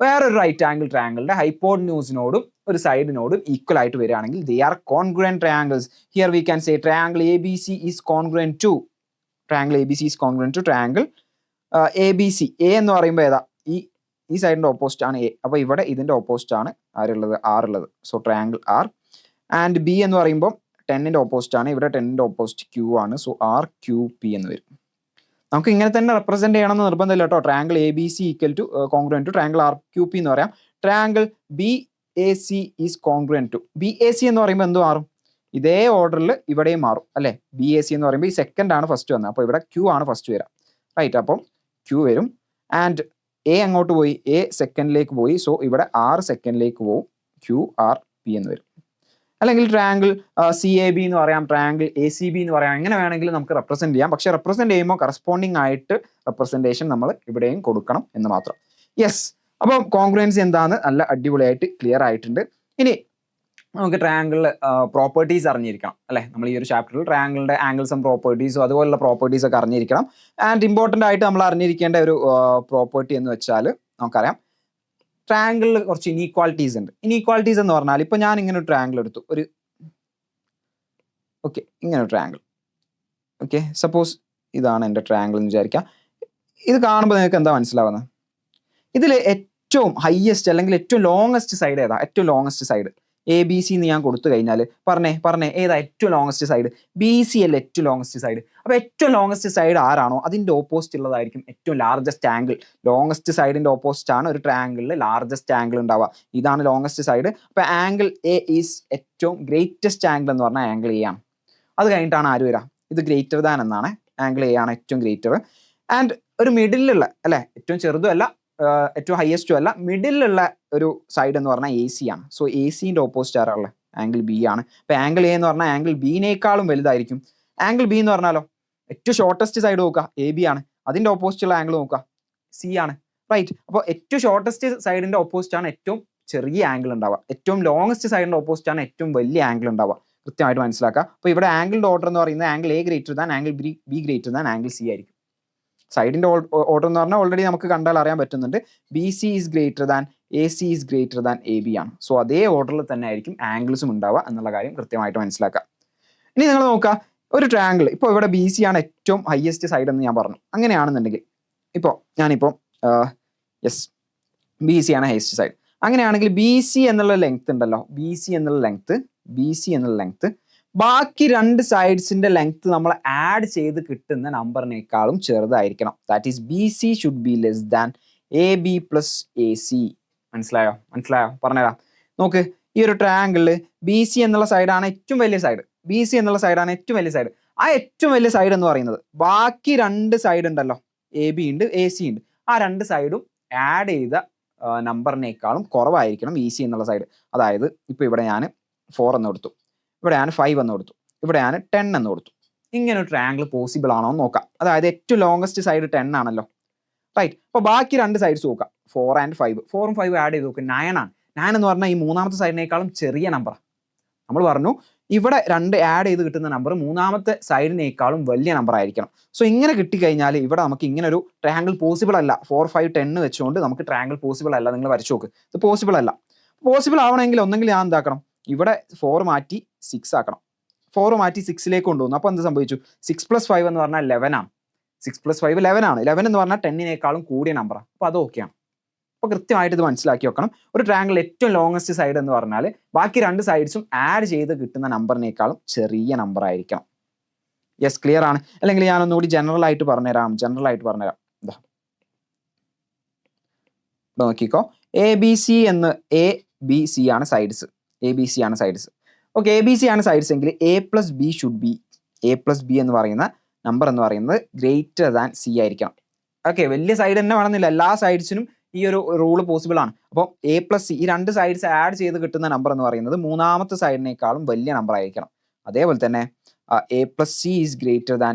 വേറൊരു റൈറ്റ് ആംഗിൾ ട്രയാങ്കിളിന്റെ ഹൈപ്പോട്ന്യൂസിനോടും ഒരു സൈഡിനോടും ഈക്വൽ ആയിട്ട് വരികയാണെങ്കിൽ they are congruent triangles. Here we can say triangle ABC is congruent to. Triangle ABC is congruent to triangle ABC. A എന്ന് പറയുമ്പോൾ ഏതാ? ഈ സൈഡിന്റെ ഓപ്പോസിറ്റ് ആണ് A. അപ്പോൾ ഇവിടെ ഇതിന്റെ ഓപ്പോസിറ്റ് ആണ് ആരുള്ളത്? R ഉള്ളത്. So triangle R. And B എന്ന് പറയുമ്പോൾ 10ന്റെ ഓപ്പോസിറ്റ് ആണ്, ഇവിടെ 10ന്റെ ഓപ്പോസിറ്റ് Q ആണ്. സോ RQP എന്ന് വരും. നമുക്ക് ഇങ്ങനെ തന്നെ റെപ്രസെന്റ് ചെയ്യണമെന്ന് നിർബന്ധമില്ല കേട്ടോ. Triangle ABC equal to congruent to triangle RQP എന്ന് പറയാം. Triangle BAC is congruent to. BAC എന്ന് പറയുമ്പോൾ എന്ത് മാറും? ഇതേ ഓർഡറിൽ ഇവിടെയും മാറും അല്ലേ? BAC എന്ന് പറയുമ്പോൾ ഈ സെക്കൻഡ് ആണ് ഫസ്റ്റ് വന്നത്, അപ്പോൾ ഇവിടെ Q ആണ് ഫസ്റ്റ് വരിക, റൈറ്റ്? അപ്പം Q വരും. ആൻഡ് A അങ്ങോട്ട് പോയി, A സെക്കൻഡിലേക്ക് പോയി. സോ ഇവിടെ R സെക്കൻഡിലേക്ക് പോകും, QRP എന്ന് വരും. അല്ലെങ്കിൽ ട്രയാങ്കിൾ CAB എന്ന് പറയാം, ട്രയാങ്കിൾ ACB എന്ന് പറയാം. എങ്ങനെ വേണമെങ്കിലും നമുക്ക് റെപ്രസെന്റ് ചെയ്യാം. പക്ഷെ റെപ്രസെന്റ് ചെയ്യുമ്പോൾ കറസ്പോണ്ടിങ് ആയിട്ട് റെപ്രസെന്റേഷൻ നമ്മൾ ഇവിടെയും കൊടുക്കണം എന്ന് മാത്രം. യെസ്, അപ്പോൾ കോൺഗ്രുവൻസി എന്താണെന്ന് നല്ല അടിപൊളിയായിട്ട് ക്ലിയർ ആയിട്ടുണ്ട്. ഇനി നമുക്ക് ട്രയാങ്കിളിൽ പ്രോപ്പർട്ടീസ് അറിഞ്ഞിരിക്കണം അല്ലേ? നമ്മൾ ഈ ഒരു ചാപ്റ്ററിൽ ട്രയാങ്കിളിന്റെ ആംഗിൾസും പ്രോപ്പർട്ടീസും അതുപോലുള്ള പ്രോപ്പർട്ടീസ് ഒക്കെ അറിഞ്ഞിരിക്കണം. ആൻഡ് ഇമ്പോർട്ടൻ്റ് ആയിട്ട് നമ്മൾ അറിഞ്ഞിരിക്കേണ്ട ഒരു പ്രോപ്പർട്ടി എന്ന് വെച്ചാൽ നമുക്കറിയാം, ട്രയാങ്കിളിൽ കുറച്ച് ഇനീക്വാളിറ്റീസ് ഉണ്ട്. ഇനീക്വാളിറ്റീസ് എന്ന് പറഞ്ഞാൽ ഇപ്പോൾ ഞാൻ ഇങ്ങനെ ഒരു ട്രയാങ്കിൾ എടുത്തു, ഇങ്ങനെ ഒരു ട്രയാങ്കിൾ. ഓക്കെ, സപ്പോസ് ഇതാണ് എൻ്റെ ട്രയാങ്കിൾ എന്ന് വിചാരിക്കാം. ഇത് കാണുമ്പോൾ നിങ്ങൾക്ക് എന്താ മനസ്സിലാവുന്നത്? ഇതിൽ ഏറ്റവും ഹയസ്റ്റ് അല്ലെങ്കിൽ ഏറ്റവും ലോങ്ങസ്റ്റ് സൈഡ് ഏതാ? ഏറ്റവും longest side A B C എന്ന് ഞാൻ കൊടുത്തു കഴിഞ്ഞാൽ പറഞ്ഞേ ഏതാ ഏറ്റവും ലോങ്സ്റ്റ് സൈഡ്? ബി സി അല്ലേ ഏറ്റവും ലോങ്സ്റ്റ് സൈഡ്. അപ്പോൾ ഏറ്റവും ലോങ്സ്റ്റ് സൈഡ് ആരാണോ അതിൻ്റെ ഓപ്പോസിറ്റ് ഉള്ളതായിരിക്കും ഏറ്റവും ലാർജസ്റ്റ് ആംഗിൾ. ലോങ്സ്റ്റ് സൈഡിൻ്റെ ഓപ്പോസിറ്റ് ആണ് ഒരു ട്രയാങ്കിളിൽ ലാർജസ്റ്റ് ആംഗിൾ ഉണ്ടാവുക. ഇതാണ് ലോങ്സ്റ്റ് സൈഡ്. അപ്പോൾ ആംഗിൾ എ ഈസ് ഏറ്റവും ഗ്രേറ്റസ്റ്റ് ആംഗിൾ എന്ന് പറഞ്ഞാൽ ആംഗിൾ എ ആണ്. അത് കഴിഞ്ഞിട്ടാണ് ആര് വരിക? ഇത് ഗ്രേറ്റർ ദാൻ എന്നാണ്. ആംഗിൾ എ ആണ് ഏറ്റവും ഗ്രേറ്റർ. ആൻഡ് ഒരു മിഡിലുള്ള അല്ലെ, ഏറ്റവും ചെറുതും അല്ല ഏറ്റവും ഹയസ്റ്റും അല്ല, മിഡിലുള്ള ഒരു സൈഡ് എന്ന് പറഞ്ഞാൽ എ സി ആണ്. സോ എ സിൻ്റെ ഓപ്പോസിറ്റ് ആരാളെ? ആംഗിൾ ബി ആണ്. അപ്പോൾ ആംഗിൾ എ എന്ന് പറഞ്ഞാൽ ആംഗിൾ ബിനേക്കാളും വലുതായിരിക്കും. ആംഗിൾ ബി എന്ന് പറഞ്ഞാലോ ഏറ്റവും ഷോർട്ടസ്റ്റ് സൈഡ് നോക്കുക എ ബി ആണ്. അതിൻ്റെ ഓപ്പോസിറ്റുള്ള ആംഗിൾ നോക്കുക സി ആണ്. റൈറ്റ്. അപ്പോൾ ഏറ്റവും ഷോർട്ടസ്റ്റ് സൈഡിൻ്റെ ഓപ്പോസിറ്റ് ആണ് ഏറ്റവും ചെറിയ ആംഗിൾ ഉണ്ടാവുക. ഏറ്റവും ലോങ്സ്റ്റ് സൈഡിൻ്റെ ഓപ്പോസിറ്റ് ആണ് ഏറ്റവും വലിയ ആംഗിൾ ഉണ്ടാവുക. കൃത്യമായിട്ട് മനസ്സിലാക്കുക. അപ്പോൾ ഇവിടെ ആംഗിളിൻ്റെ ഓർഡർ എന്ന് പറയുന്നത് angle A greater than angle be greater than angle C ആയിരിക്കും. സൈഡിൻ്റെ ഓർഡർ എന്ന് പറഞ്ഞാൽ ഓൾറെഡി നമുക്ക് കണ്ടാൽ അറിയാൻ പറ്റുന്നുണ്ട്. B C is greater than A C is greater than A B ആണ്. സോ അതേ ഓർഡറിൽ തന്നെ ആയിരിക്കും ആംഗിൾസും ഉണ്ടാവുക എന്നുള്ള കാര്യം കൃത്യമായിട്ട് മനസ്സിലാക്കുക. ഇനി നിങ്ങൾ നോക്കുക, ഒരു ട്രയാങ്കിൾ ഇപ്പോൾ ഇവിടെ ബി സി ആണ് ഏറ്റവും ഹയസ്റ്റ് സൈഡ് എന്ന് ഞാൻ പറഞ്ഞു. അങ്ങനെയാണെന്നുണ്ടെങ്കിൽ ഞാനിപ്പോൾ ബി സി ആണ് ഹയസ്റ്റ് സൈഡ്. അങ്ങനെയാണെങ്കിൽ ബി സി എന്നുള്ള ലെങ്ത് ഉണ്ടല്ലോ, ബി സി എന്നുള്ള ലെങ്ത് ബാക്കി രണ്ട് സൈഡ്സിന്റെ ലെങ്ത് നമ്മൾ ആഡ് ചെയ്ത് കിട്ടുന്ന നമ്പറിനേക്കാളും ചെറുതായിരിക്കണം. That is B C should be less than A B plus A C. മനസ്സിലായോ? പറഞ്ഞുതരാം. നോക്ക്, ഈ ഒരു ട്രയാങ്കിളിൽ ബി സി എന്നുള്ള സൈഡാണ് ഏറ്റവും വലിയ സൈഡ്. ആ ഏറ്റവും വലിയ സൈഡ് എന്ന് പറയുന്നത് ബാക്കി രണ്ട് സൈഡ് ഉണ്ടല്ലോ, എ ബി ഉണ്ട് എ സി ഉണ്ട്. ആ രണ്ട് സൈഡും ആഡ് ചെയ്ത നമ്പറിനേക്കാളും കുറവായിരിക്കണം ബി സി എന്നുള്ള സൈഡ്. അതായത് ഇപ്പോൾ ഇവിടെ ഞാൻ 4 എന്ന് കൊടുത്തു, ഇവിടെ ഞാൻ 5 എന്ന് കൊടുത്തു, ഇവിടെ ഞാൻ 10 എന്ന് കൊടുത്തു. ഇങ്ങനെ ഒരു ട്രയാങ്കിൾ പോസിബിൾ ആണോ എന്ന് നോക്കാം. അതായത് ഏറ്റവും ലോങ്സ്റ്റ് സൈഡ് 10 ആണല്ലോ. റൈറ്റ്. അപ്പോൾ ബാക്കി രണ്ട് സൈഡ്സ് നോക്കാം, 4 and 5. 4ഉം 5ഉം ആഡ് ചെയ്ത് നോക്കുക, 9 ആണ്. 9 എന്ന് പറഞ്ഞാൽ ഈ മൂന്നാമത്തെ സൈഡിനേക്കാളും ചെറിയ നമ്പറാണ്. നമ്മൾ പറഞ്ഞു ഇവിടെ രണ്ട് ആഡ് ചെയ്ത് കിട്ടുന്ന നമ്പർ മൂന്നാമത്തെ സൈഡിനേക്കാളും വലിയ നമ്പർ ആയിരിക്കണം. സോ ഇങ്ങനെ കിട്ടിക്കഴിഞ്ഞാൽ ഇവിടെ നമുക്ക് ഇങ്ങനെ ഒരു ട്രയാങ്കിൾ പോസിബിൾ അല്ല. 4, 5, 10 വെച്ചുകൊണ്ട് നമുക്ക് ട്രയാങ്കിൾ പോസിബിൾ അല്ല. നിങ്ങൾ വരച്ചു നോക്ക്, ഇത് പോസിബിൾ അല്ല. പോസിബിൾ ആവണമെങ്കിൽ ഒന്നെങ്കിൽ ഞാൻ എന്താക്കണം, ഇവിടെ 4 മാറ്റി 6 ആക്കണം. 4 മാറ്റി 6ലേക്ക് കൊണ്ടുവന്നു. അപ്പോൾ എന്ത് സംഭവിച്ചു? 6 + 5 എന്ന് പറഞ്ഞാൽ 11 ആണ്. 6 + 5 11 ആണ്. 11 എന്ന് പറഞ്ഞാൽ 10നേക്കാളും കൂടിയ നമ്പറാണ്. അപ്പോൾ അത് ഓക്കെയാണ്. അപ്പോൾ കൃത്യമായിട്ട് ഇത് മനസ്സിലാക്കി വെക്കണം. ഒരു ട്രയാങ്കിൾ ഏറ്റവും ലോങ്സ്റ്റ് സൈഡ് എന്ന് പറഞ്ഞാൽ ബാക്കി രണ്ട് സൈഡ്സും ആഡ് ചെയ്ത് കിട്ടുന്ന നമ്പറിനേക്കാളും ചെറിയ നമ്പർ ആയിരിക്കണം. യെസ്, ക്ലിയർ ആണ്? അല്ലെങ്കിൽ ഞാനൊന്നുകൂടി ജനറൽ ആയിട്ട് പറഞ്ഞുതരാം. ഇതാ നോക്കിക്കോ, എ ബി സി ആണ് sides. Okay, A B C ആണ് സൈഡ്സ് എങ്കിൽ എ പ്ലസ് ബി എന്ന് പറയുന്ന നമ്പർ എന്ന് പറയുന്നത് ഗ്രേറ്റർ ദാൻ സി ആയിരിക്കണം. ഓക്കെ, വലിയ സൈഡ് തന്നെ വേണമെന്നില്ല, എല്ലാ സൈഡ്സിനും ഈ ഒരു റൂള് പോസിബിൾ ആണ്. അപ്പോൾ എ പ്ലസ് സി, ഈ രണ്ട് സൈഡ്സ് ആഡ് ചെയ്ത് കിട്ടുന്ന നമ്പർ എന്ന് പറയുന്നത് മൂന്നാമത്തെ സൈഡിനേക്കാളും വലിയ നമ്പർ ആയിരിക്കണം. അതേപോലെ തന്നെ A plus C is greater than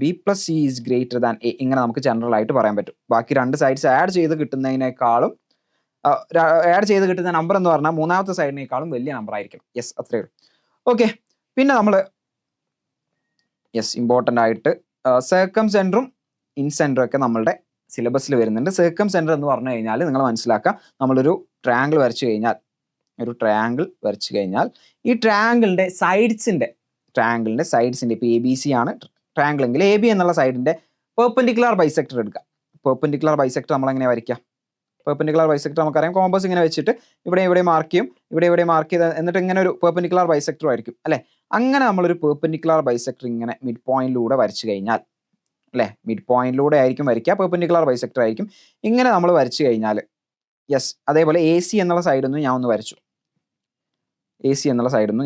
B plus C is greater than A. ഇങ്ങനെ നമുക്ക് ജനറൽ ആയിട്ട് പറയാൻ പറ്റും. ബാക്കി രണ്ട് സൈഡ്സ് ആഡ് ചെയ്ത് കിട്ടുന്നതിനേക്കാളും ആഡ് ചെയ്ത് കിട്ടുന്ന നമ്പർ എന്ന് പറഞ്ഞാൽ മൂന്നാമത്തെ സൈഡിനേക്കാളും വലിയ നമ്പർ ആയിരിക്കും. യെസ്, അത്രയേ ഉള്ളൂ. ഓക്കെ, പിന്നെ നമ്മൾ ഇമ്പോർട്ടൻ്റ് ആയിട്ട് സർക്കം ഇൻസെൻറ്ററും ഒക്കെ നമ്മളുടെ സിലബസിൽ വരുന്നുണ്ട്. സർക്കം സെൻറ്റർ എന്ന് പറഞ്ഞു കഴിഞ്ഞാൽ നിങ്ങൾ മനസ്സിലാക്കുക, നമ്മളൊരു ട്രയാങ്കിൾ വരച്ചു കഴിഞ്ഞാൽ ഈ ട്രയാങ്കിളിൻ്റെ സൈഡ്സിൻ്റെ ഇപ്പോൾ എ ബി സി ആണ് ട്രയാങ്കിൾ എങ്കിൽ എ ബി എന്നുള്ള സൈഡിൻ്റെ പെർപെൻഡിക്കുലർ ബൈസെക്ടർ എടുക്കുക. പെർപെൻഡിക്കുലർ ബൈസെക്ടർ നമ്മൾ എങ്ങനെ വരയ്ക്കുക? പെർപെൻഡിക്കുലർ ബൈസെക്ടർ നമുക്കറിയാം, കോമ്പസ് ഇങ്ങനെ വെച്ചിട്ട് ഇവിടെ മാർക്ക് ചെയ്യും, ഇവിടെ മാർക്ക് ചെയ്ത് എന്നിട്ട് ഇങ്ങനെ ഒരു പെർപെൻഡിക്കുലർ ബൈസെക്ടർ ആയിരിക്കും അല്ലേ. അങ്ങനെ നമ്മളൊരു പെർപെൻഡിക്കുലർ ബൈസെക്ടർ ഇങ്ങനെ മിഡ് പോയിന്റിലൂടെ വരച്ചു കഴിഞ്ഞാൽ അല്ലേ, മിഡ് പോയിന്റിലൂടെ ആയിരിക്കും വരയ്ക്കുക, പെർപെൻഡിക്കുലർ ബൈസെക്ടർ ആയിരിക്കും. ഇങ്ങനെ നമ്മൾ വരച്ചു കഴിഞ്ഞാൽ അതേപോലെ എ സി എന്നുള്ള സൈഡിൽ നിന്ന് ഞാൻ ഒന്ന് വരച്ചു.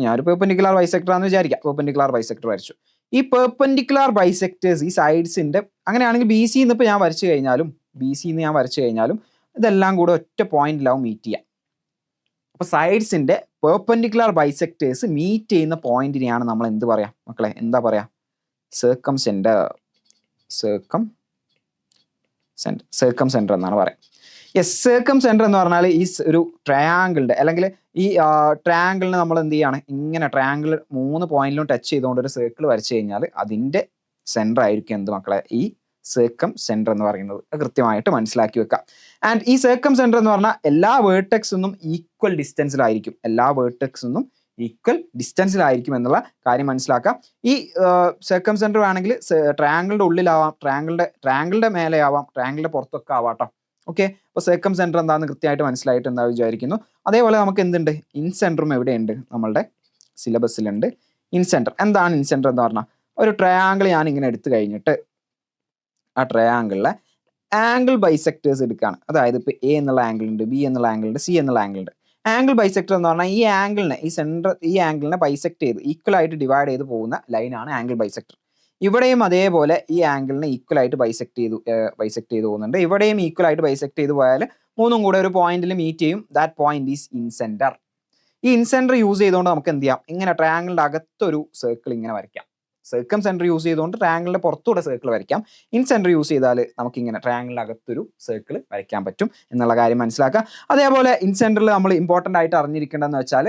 ഞാനൊരു പെർപെൻഡിക്കുലർ ബൈസെക്ടർ ആണെന്ന് വിചാരിക്കാം. പെർപെൻഡിക്കുലർ ബൈസെക്ടർ വരച്ചു. ഈ പെർപെൻഡിക്കുലർ ബൈസെക്ടേഴ്സ് ഈ സൈഡ്സിൻ്റെ അങ്ങനെയാണെങ്കിൽ ബി സി എന്ന് ഞാൻ വരച്ചു കഴിഞ്ഞാലും ഇതെല്ലാം കൂടെ ഒറ്റ പോയിന്റിലാവും മീറ്റ് ചെയ്യുക. അപ്പോൾ സൈഡ്സിൻ്റെ പെർപെൻഡിക്കുലർ ബൈസെക്ടേഴ്സ് മീറ്റ് ചെയ്യുന്ന പോയിന്റിനെയാണ് നമ്മൾ എന്ത് പറയാം മക്കളെ? എന്താ പറയാ? സർക്കം സെൻറ്റർ എന്നാണ് പറയാം. സർക്കം സെൻറ്റർ എന്ന് പറഞ്ഞാൽ ഈ ഒരു ട്രയാങ്കിളിൻ്റെ അല്ലെങ്കിൽ ഈ ട്രയാങ്കിളിന് നമ്മൾ എന്ത് ചെയ്യാണ്, ഇങ്ങനെ ട്രയാങ്കിൾ 3 പോയിന്റിലും ടച്ച് ചെയ്തുകൊണ്ട് ഒരു സർക്കിൾ വരച്ചു കഴിഞ്ഞാൽ അതിൻ്റെ സെൻറ്റർ ആയിരിക്കും എന്ത് മക്കളെ? ഈ സർക്കം സെൻറ്റർ എന്ന് പറയുന്നത്. കൃത്യമായിട്ട് മനസ്സിലാക്കി വെക്കാം. ആൻഡ് ഈ സർക്കം സെൻറ്റർ എന്ന് പറഞ്ഞാൽ എല്ലാ വേർട്ടെക്സൊന്നും ഈക്വൽ ഡിസ്റ്റൻസിലായിരിക്കും എന്നുള്ള കാര്യം മനസ്സിലാക്കാം. ഈ സർക്കം സെൻറ്റർ ആണെങ്കിൽ ട്രയാങ്കിളിൻ്റെ ഉള്ളിലാവാം, ട്രയാങ്കിളിൻ്റെ മേലെ ആവാം, ട്രയാങ്കിളിൻ്റെ പുറത്തൊക്കെ ആവാട്ടോ. ഓക്കെ, അപ്പോൾ സർക്കം സെൻറ്റർ എന്താണെന്ന് കൃത്യമായിട്ട് മനസ്സിലായിട്ട് എന്താ വിചാരിക്കുന്നു. അതേപോലെ നമുക്ക് എന്തുണ്ട്, ഇൻ സെൻറ്ററും എവിടെയുണ്ട്, നമ്മളുടെ സിലബസിലുണ്ട്. ഇൻ സെൻറ്റർ എന്താണ് ഇൻ സെൻറ്റർ എന്ന് പറഞ്ഞാൽ, ഒരു ട്രയാങ്കിൾ ഞാൻ ഇങ്ങനെ എടുത്തു കഴിഞ്ഞിട്ട് ആ ട്രയാങ്കിളിലെ ആംഗിൾ ബൈസെക്ടേഴ്സ് എടുക്കുകയാണ്. അതായത് ഇപ്പോൾ എ എന്നുള്ള ആംഗിൾ ഉണ്ട്, ബി എന്നുള്ള ആംഗിൾ ഉണ്ട്, സി എന്നുള്ള ആംഗിൾ ഉണ്ട്. ആംഗിൾ ബൈസെക്ടർ എന്ന് പറഞ്ഞാൽ ഈ ആംഗിളിനെ ബൈസെക്ട് ചെയ്ത് ഈക്വൽ ആയിട്ട് ഡിവൈഡ് ചെയ്ത് പോകുന്ന ലൈനാണ് ആംഗിൾ ബൈസെക്ടർ. ഇവിടെയും അതേപോലെ ഈ ആംഗിളിനെ ഈക്വൽ ആയിട്ട് ബൈസെക്ട് ചെയ്ത് പോകുന്നുണ്ട്. ഇവിടെയും ഈക്വൽ ആയിട്ട് ബൈസെക്ട് ചെയ്ത് പോയാൽ മൂന്നും കൂടെ ഒരു പോയിന്റിൽ മീറ്റ് ചെയ്യും. That point is in centre. ഈ ഇൻ സെന്റർ യൂസ് ചെയ്തുകൊണ്ട് നമുക്ക് എന്ത് ചെയ്യാം, ഇങ്ങനെ ട്രയാങ്കിളിന്റെ അകത്തൊരു സർക്കിൾ ഇങ്ങനെ വരയ്ക്കാം. സർക്കം സെന്റർ യൂസ് ചെയ്തുകൊണ്ട് ട്രയാങ്കിളിന്റെ പുറത്തൂടെ സർക്കിൾ വരയ്ക്കാം. ഇൻ സെന്റർ യൂസ് ചെയ്താൽ നമുക്ക് ഇങ്ങനെ ട്രയാങ്കിളിന്റെ അകത്തൊരു സർക്കിൾ വരയ്ക്കാൻ പറ്റും എന്നുള്ള കാര്യം മനസ്സിലാക്കുക. അതേപോലെ ഇൻ സെന്ററിൽ നമ്മൾ ഇമ്പോർട്ടൻ്റ് ആയിട്ട് അറിഞ്ഞിരിക്കേണ്ടതെന്ന് വെച്ചാൽ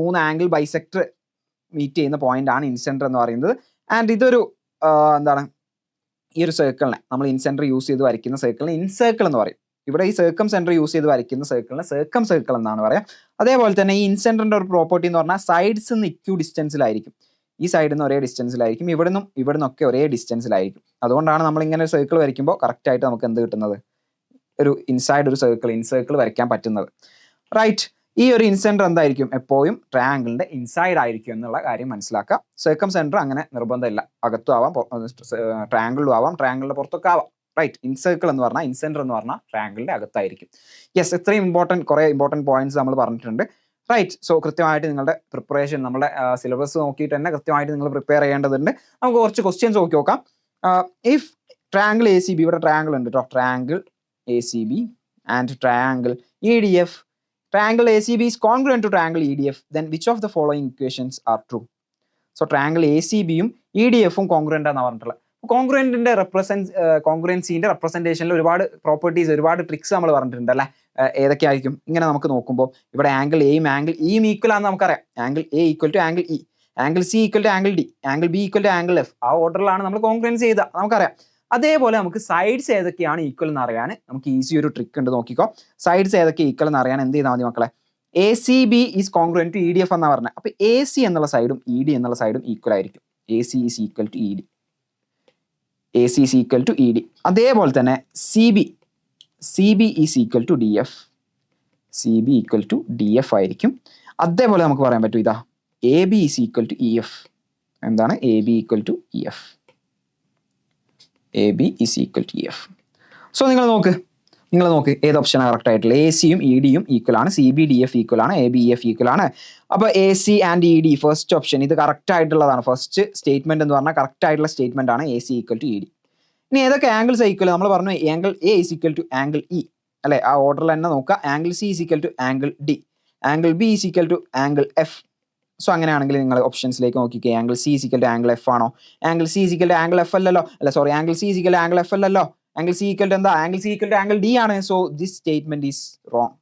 3 ആംഗിൾ ബൈസെക്ടർ മീറ്റ് ചെയ്യുന്ന പോയിന്റ് ആണ് ഇൻ സെന്റർ എന്ന് പറയുന്നത്. ആൻഡ് ഇതൊരു എന്താണ്, ഈ ഒരു സർക്കിളിനെ നമ്മൾ ഇൻ സെന്റർ യൂസ് ചെയ്ത് വരയ്ക്കുന്ന സർക്കിളിനെ ഇൻ സർക്കിൾ എന്ന് പറയും. ഇവിടെ ഈ സർക്കം സെന്റർ യൂസ് ചെയ്ത് വരയ്ക്കുന്ന സർക്കിളിനെ സർക്കം സർക്കിൾ എന്നാണ് പറയാം. അതേപോലെ തന്നെ ഈ ഇൻ സെന്ററിന്റെ ഒരു പ്രോപ്പർട്ടി എന്ന് പറഞ്ഞാൽ സൈഡ്സ് നിന്ന് ഇക്യൂ ഡിസ്റ്റൻസിലായിരിക്കും. ഈ സൈഡിൽ നിന്ന് ഒരേ ഡിസ്റ്റൻസിലായിരിക്കും, ഇവിടെ നിന്നൊക്കെ ഒരേ ഡിസ്റ്റൻസിലായിരിക്കും. അതുകൊണ്ടാണ് നമ്മൾ ഇങ്ങനെ ഒരു സർക്കിൾ വരയ്ക്കുമ്പോൾ കറക്റ്റ് ആയിട്ട് നമുക്ക് എന്ത് കിട്ടുന്നത്, ഒരു ഇൻസൈഡ് ഒരു ഇൻ സർക്കിൾ വരയ്ക്കാൻ പറ്റുന്നത്. റൈറ്റ്, ഈ ഒരു ഇൻ സെന്റർ എന്തായിരിക്കും, എപ്പോഴും ട്രയാങ്കിളിന്റെ ഇൻസൈഡ് ആയിരിക്കും എന്നുള്ള കാര്യം മനസ്സിലാക്കുക. സർക്കം സെന്റർ അങ്ങനെ നിർബന്ധമില്ല, അകത്തും ആവാം, ട്രയാങ്കിളിലും ആവാം, ട്രയാങ്കിളിന്റെ പുറത്തൊക്കെ ആവാം. റൈറ്റ്, ഇൻ സർക്കിൾ എന്ന് പറഞ്ഞാൽ, ഇൻ സെന്റർ എന്ന് പറഞ്ഞാൽ ട്രയാങ്കിളിന്റെ അകത്തായിരിക്കും. യെസ്, ഇത്രയും കുറേ ഇമ്പോർട്ടൻറ്റ് പോയിന്റ്സ് നമ്മൾ പറഞ്ഞിട്ടുണ്ട്. റൈറ്റ്, സോ കൃത്യമായിട്ട് നിങ്ങളുടെ പ്രിപ്പറേഷൻ, നമ്മുടെ സിലബസ് നോക്കിയിട്ട് തന്നെ കൃത്യമായിട്ട് നിങ്ങൾ പ്രിപ്പയർ ചെയ്യേണ്ടതുണ്ട്. നമുക്ക് കുറച്ച് ക്വസ്റ്റ്യൻസ് നോക്കാം. If triangle A C B, ഇവിടെ ട്രയാങ്കിൾ ഉണ്ട് കേട്ടോ, triangle A C B and triangle E D F, triangle ACB is congruent to triangle EDF, then which of the following equations are true? So triangle ACB യും EDF ഉം congruent ആണെന്ന് പറഞ്ഞിട്ടുള്ളത്. കോൺഗ്രുവൻറ്റിന്റെ കോൺഗ്രുവൻസിന്റെ റെപ്രസെന്റേഷനിൽ ഒരുപാട് properties, ഒരുപാട് tricks നമ്മൾ പറഞ്ഞിട്ടുണ്ട് അല്ലേ. ഏതൊക്കെയായിരിക്കും, ഇങ്ങനെ നമുക്ക് നോക്കുമ്പോൾ ഇവിടെ ആംഗിൾ എയും ആംഗിൾ ഇയും ഈക്വൽ ആണെന്ന് നമുക്കറിയാം. Angle A equal to angle E, angle C equal to angle D, angle B equal to angle F. ആ ഓർഡറിലാണ് നമ്മൾ കോൺഗ്രുവൻസ് ചെയ്ത നമുക്കറിയാം. അതേപോലെ നമുക്ക് സൈഡ്സ് ഏതൊക്കെയാണ് ഈക്വൽ എന്ന് അറിയാൻ നമുക്ക് ഈസി ഒരു ട്രിക്ക് ഉണ്ട്, നോക്കിക്കോ. സൈഡ്സ് ഏതൊക്കെ ഈക്വൽ എന്ന് അറിയാൻ എന്ത് ചെയ്താൽ മതി മക്കളെ, A C B is congruent to E D F എന്നാണ് പറഞ്ഞത്. അപ്പോൾ എ സി എന്നുള്ള സൈഡും ഇ ഡി എന്നുള്ള സൈഡും ഈക്വൽ ആയിരിക്കും. A C is equal to E D, A C is equal to E D. അതേപോലെ തന്നെ C B is equal to D F, C B equal to D F ആയിരിക്കും. അതേപോലെ നമുക്ക് പറയാൻ പറ്റും, ഇതാ A B is equal to E F. എന്താണ് A B equal to E F? A B is equal to E F. So നിങ്ങൾ നോക്ക് ഏത് ഓപ്ഷനാണ് കറക്റ്റ് ആയിട്ടുള്ളത്. എ സിയും ഇ ഡിയും ഈക്വൽ ആണ്, C B D F equal ആണ്, A B E F equal ആണ്. അപ്പോൾ A C and E D first option ഇത് കറക്റ്റ് ആയിട്ടുള്ളതാണ്. ഫസ്റ്റ് സ്റ്റേറ്റ്മെന്റ് എന്ന് പറഞ്ഞാൽ കറക്റ്റ് ആയിട്ടുള്ള സ്റ്റേറ്റ്മെന്റ് ആണ്, A C equal to E D. ഇനി ഏതൊക്കെ ആംഗിൾസ് ഈക്വൽ, നമ്മൾ പറഞ്ഞു angle A is equal to angle E അല്ലെ, ആ ഓർഡറിൽ തന്നെ നോക്കുക. Angle C is equal to angle D, angle B is equal to angle F. So അങ്ങനെയാണെങ്കിൽ നിങ്ങൾ ഓപ്ഷൻസിലേക്ക് നോക്കിക്കേ. Angle C is equal to angle F ആണോ? Angle C is equal to angle F അല്ലല്ലോ, angle C is equal to angle F അല്ലല്ലോ, angle C equal to എന്താ, angle C equal to angle D ആണ്. So this statement is wrong.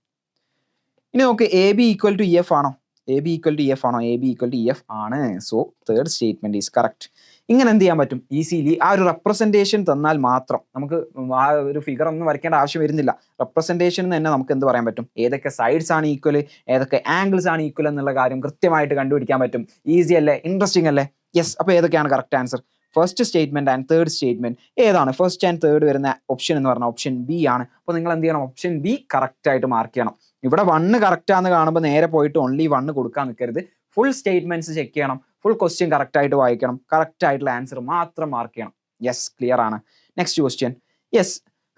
ഇനി നോക്ക്, A B equal to E F ആണോ? A B equal to E F ആണോ? A B equal to E F ആണ്. So third statement is correct. ഇങ്ങനെ എന്ത് ചെയ്യാൻ പറ്റും, ഈസിലി ആ ഒരു റെപ്രസെന്റേഷൻ തന്നാൽ മാത്രം നമുക്ക് ആ ഒരു ഫിഗർ ഒന്നും വരയ്ക്കേണ്ട ആവശ്യം വരുന്നില്ല. റെപ്രസെന്റേഷൻ തന്നെ നമുക്ക് എന്ത് പറയാൻ പറ്റും, ഏതൊക്കെ സൈഡ്സ് ആണ് ഈക്വൽ, ഏതൊക്കെ ആംഗിൾസ് ആണ് ഈക്വൽ എന്നുള്ള കാര്യം കൃത്യമായിട്ട് കണ്ടുപിടിക്കാൻ പറ്റും. ഈസി അല്ലേ, ഇൻട്രസ്റ്റിംഗ് അല്ലേ? യെസ്. അപ്പോൾ ഏതൊക്കെയാണ് correct answer? First statement and third statement ഏതാണ്? ഫസ്റ്റ് ആൻഡ് തേർഡ് വരുന്ന ഓപ്ഷൻ എന്ന് പറഞ്ഞാൽ ഓപ്ഷൻ ബി ആണ്. അപ്പോൾ നിങ്ങൾ എന്ത് ചെയ്യണം, ഓപ്ഷൻ ബി കറക്റ്റ് ആയിട്ട് മാർക്ക് ചെയ്യണം. ഇവിടെ 1 കറക്റ്റ് ആണെന്ന് കാണുമ്പോൾ നേരെ പോയിട്ട് ഓൺലി 1 കൊടുക്കാൻ നിൽക്കരുത്. ഫുൾ സ്റ്റേറ്റ്മെന്റ്സ് ചെക്ക് ചെയ്യണം, ഫുൾ ക്വസ്റ്റ്യൻ കറക്റ്റ് ആയിട്ട് വായിക്കണം, കറക്റ്റ് ആയിട്ടുള്ള ആൻസർ മാത്രം മാർക്ക് ചെയ്യണം. യെസ്, ക്ലിയർ ആണ്. Next question. Yes,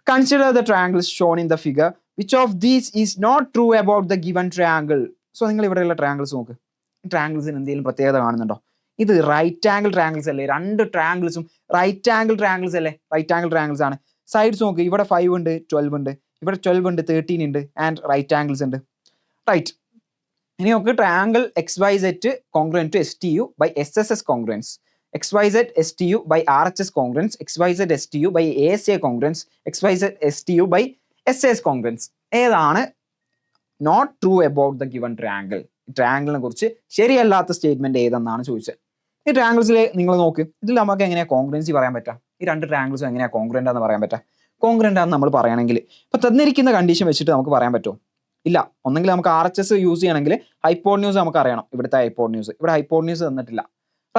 consider the triangles shown in the figure, which of these is not true about the given triangle. So നിങ്ങൾ ഇവിടെയുള്ള triangles നോക്ക്. ട്രയാങ്കിൾസിന് എന്തെങ്കിലും പ്രത്യേകത കാണുന്നുണ്ടോ? ഇത് റൈറ്റ് ആംഗിൾ ട്രയാങ്കിൾസ് അല്ലേ? രണ്ട് ട്രയാങ്കിൾസും റൈറ്റ് ആംഗിൾ ട്രയാങ്കിൾസ് അല്ലേ? റൈറ്റ് ആംഗിൾ ട്രയാങ്കിൾസ് ആണ്. സൈഡ്സ് നോക്ക്, ഇവിടെ 5 ഉണ്ട്, 12 ഉണ്ട്, ഇവിടെ 12 ഉണ്ട്, 13 ഉണ്ട്, ആൻഡ് റൈറ്റ് ആംഗിൾസ് ഉണ്ട്. റൈറ്റ്. ഇനി നമുക്ക് triangle X Y Z congruent to S T U by S S S congruence, X Y Z S T U by R H S congruence, X Y Z S T U by A S A congruence, X Y Z S T U by S S congruence. ഏതാണ് not true about the given triangle? ട്രയാങ്കിളിനെ കുറിച്ച് ശരിയല്ലാത്ത statement ഏതെന്നാണ് ചോദിച്ചത്. ഈ ട്രയാങ്കിൾസിൽ നിങ്ങൾ നോക്ക്, ഇതിൽ നമുക്ക് എങ്ങനെയാണ് കോൺഗ്രുവൻസി പറയാൻ പറ്റുക? ഈ രണ്ട് ട്രയാങ്കിൾസും എങ്ങനെയാണ് കോൺഗ്രുവന്റ് ആണെന്ന് പറയാൻ പറ്റുക? കോൺഗ്രുവന്റ് ആണെന്ന് നമ്മൾ പറയണമെങ്കിൽ ഇപ്പൊ തന്നിരിക്കുന്ന കണ്ടീഷൻ വെച്ചിട്ട് നമുക്ക് പറയാൻ പറ്റുമോ? ഇല്ല. ഒന്നെങ്കിൽ നമുക്ക് ആർ എച്ച് എസ് യൂസ് ചെയ്യണമെങ്കിൽ ഹൈപ്പോട്ന്യൂസ് നമുക്ക് അറിയണം. ഇവിടുത്തെ ഹൈപ്പോട്ന്യൂസ്, ഇവിടെ ഹൈപ്പോട്ന്യൂസ് തന്നിട്ടില്ല.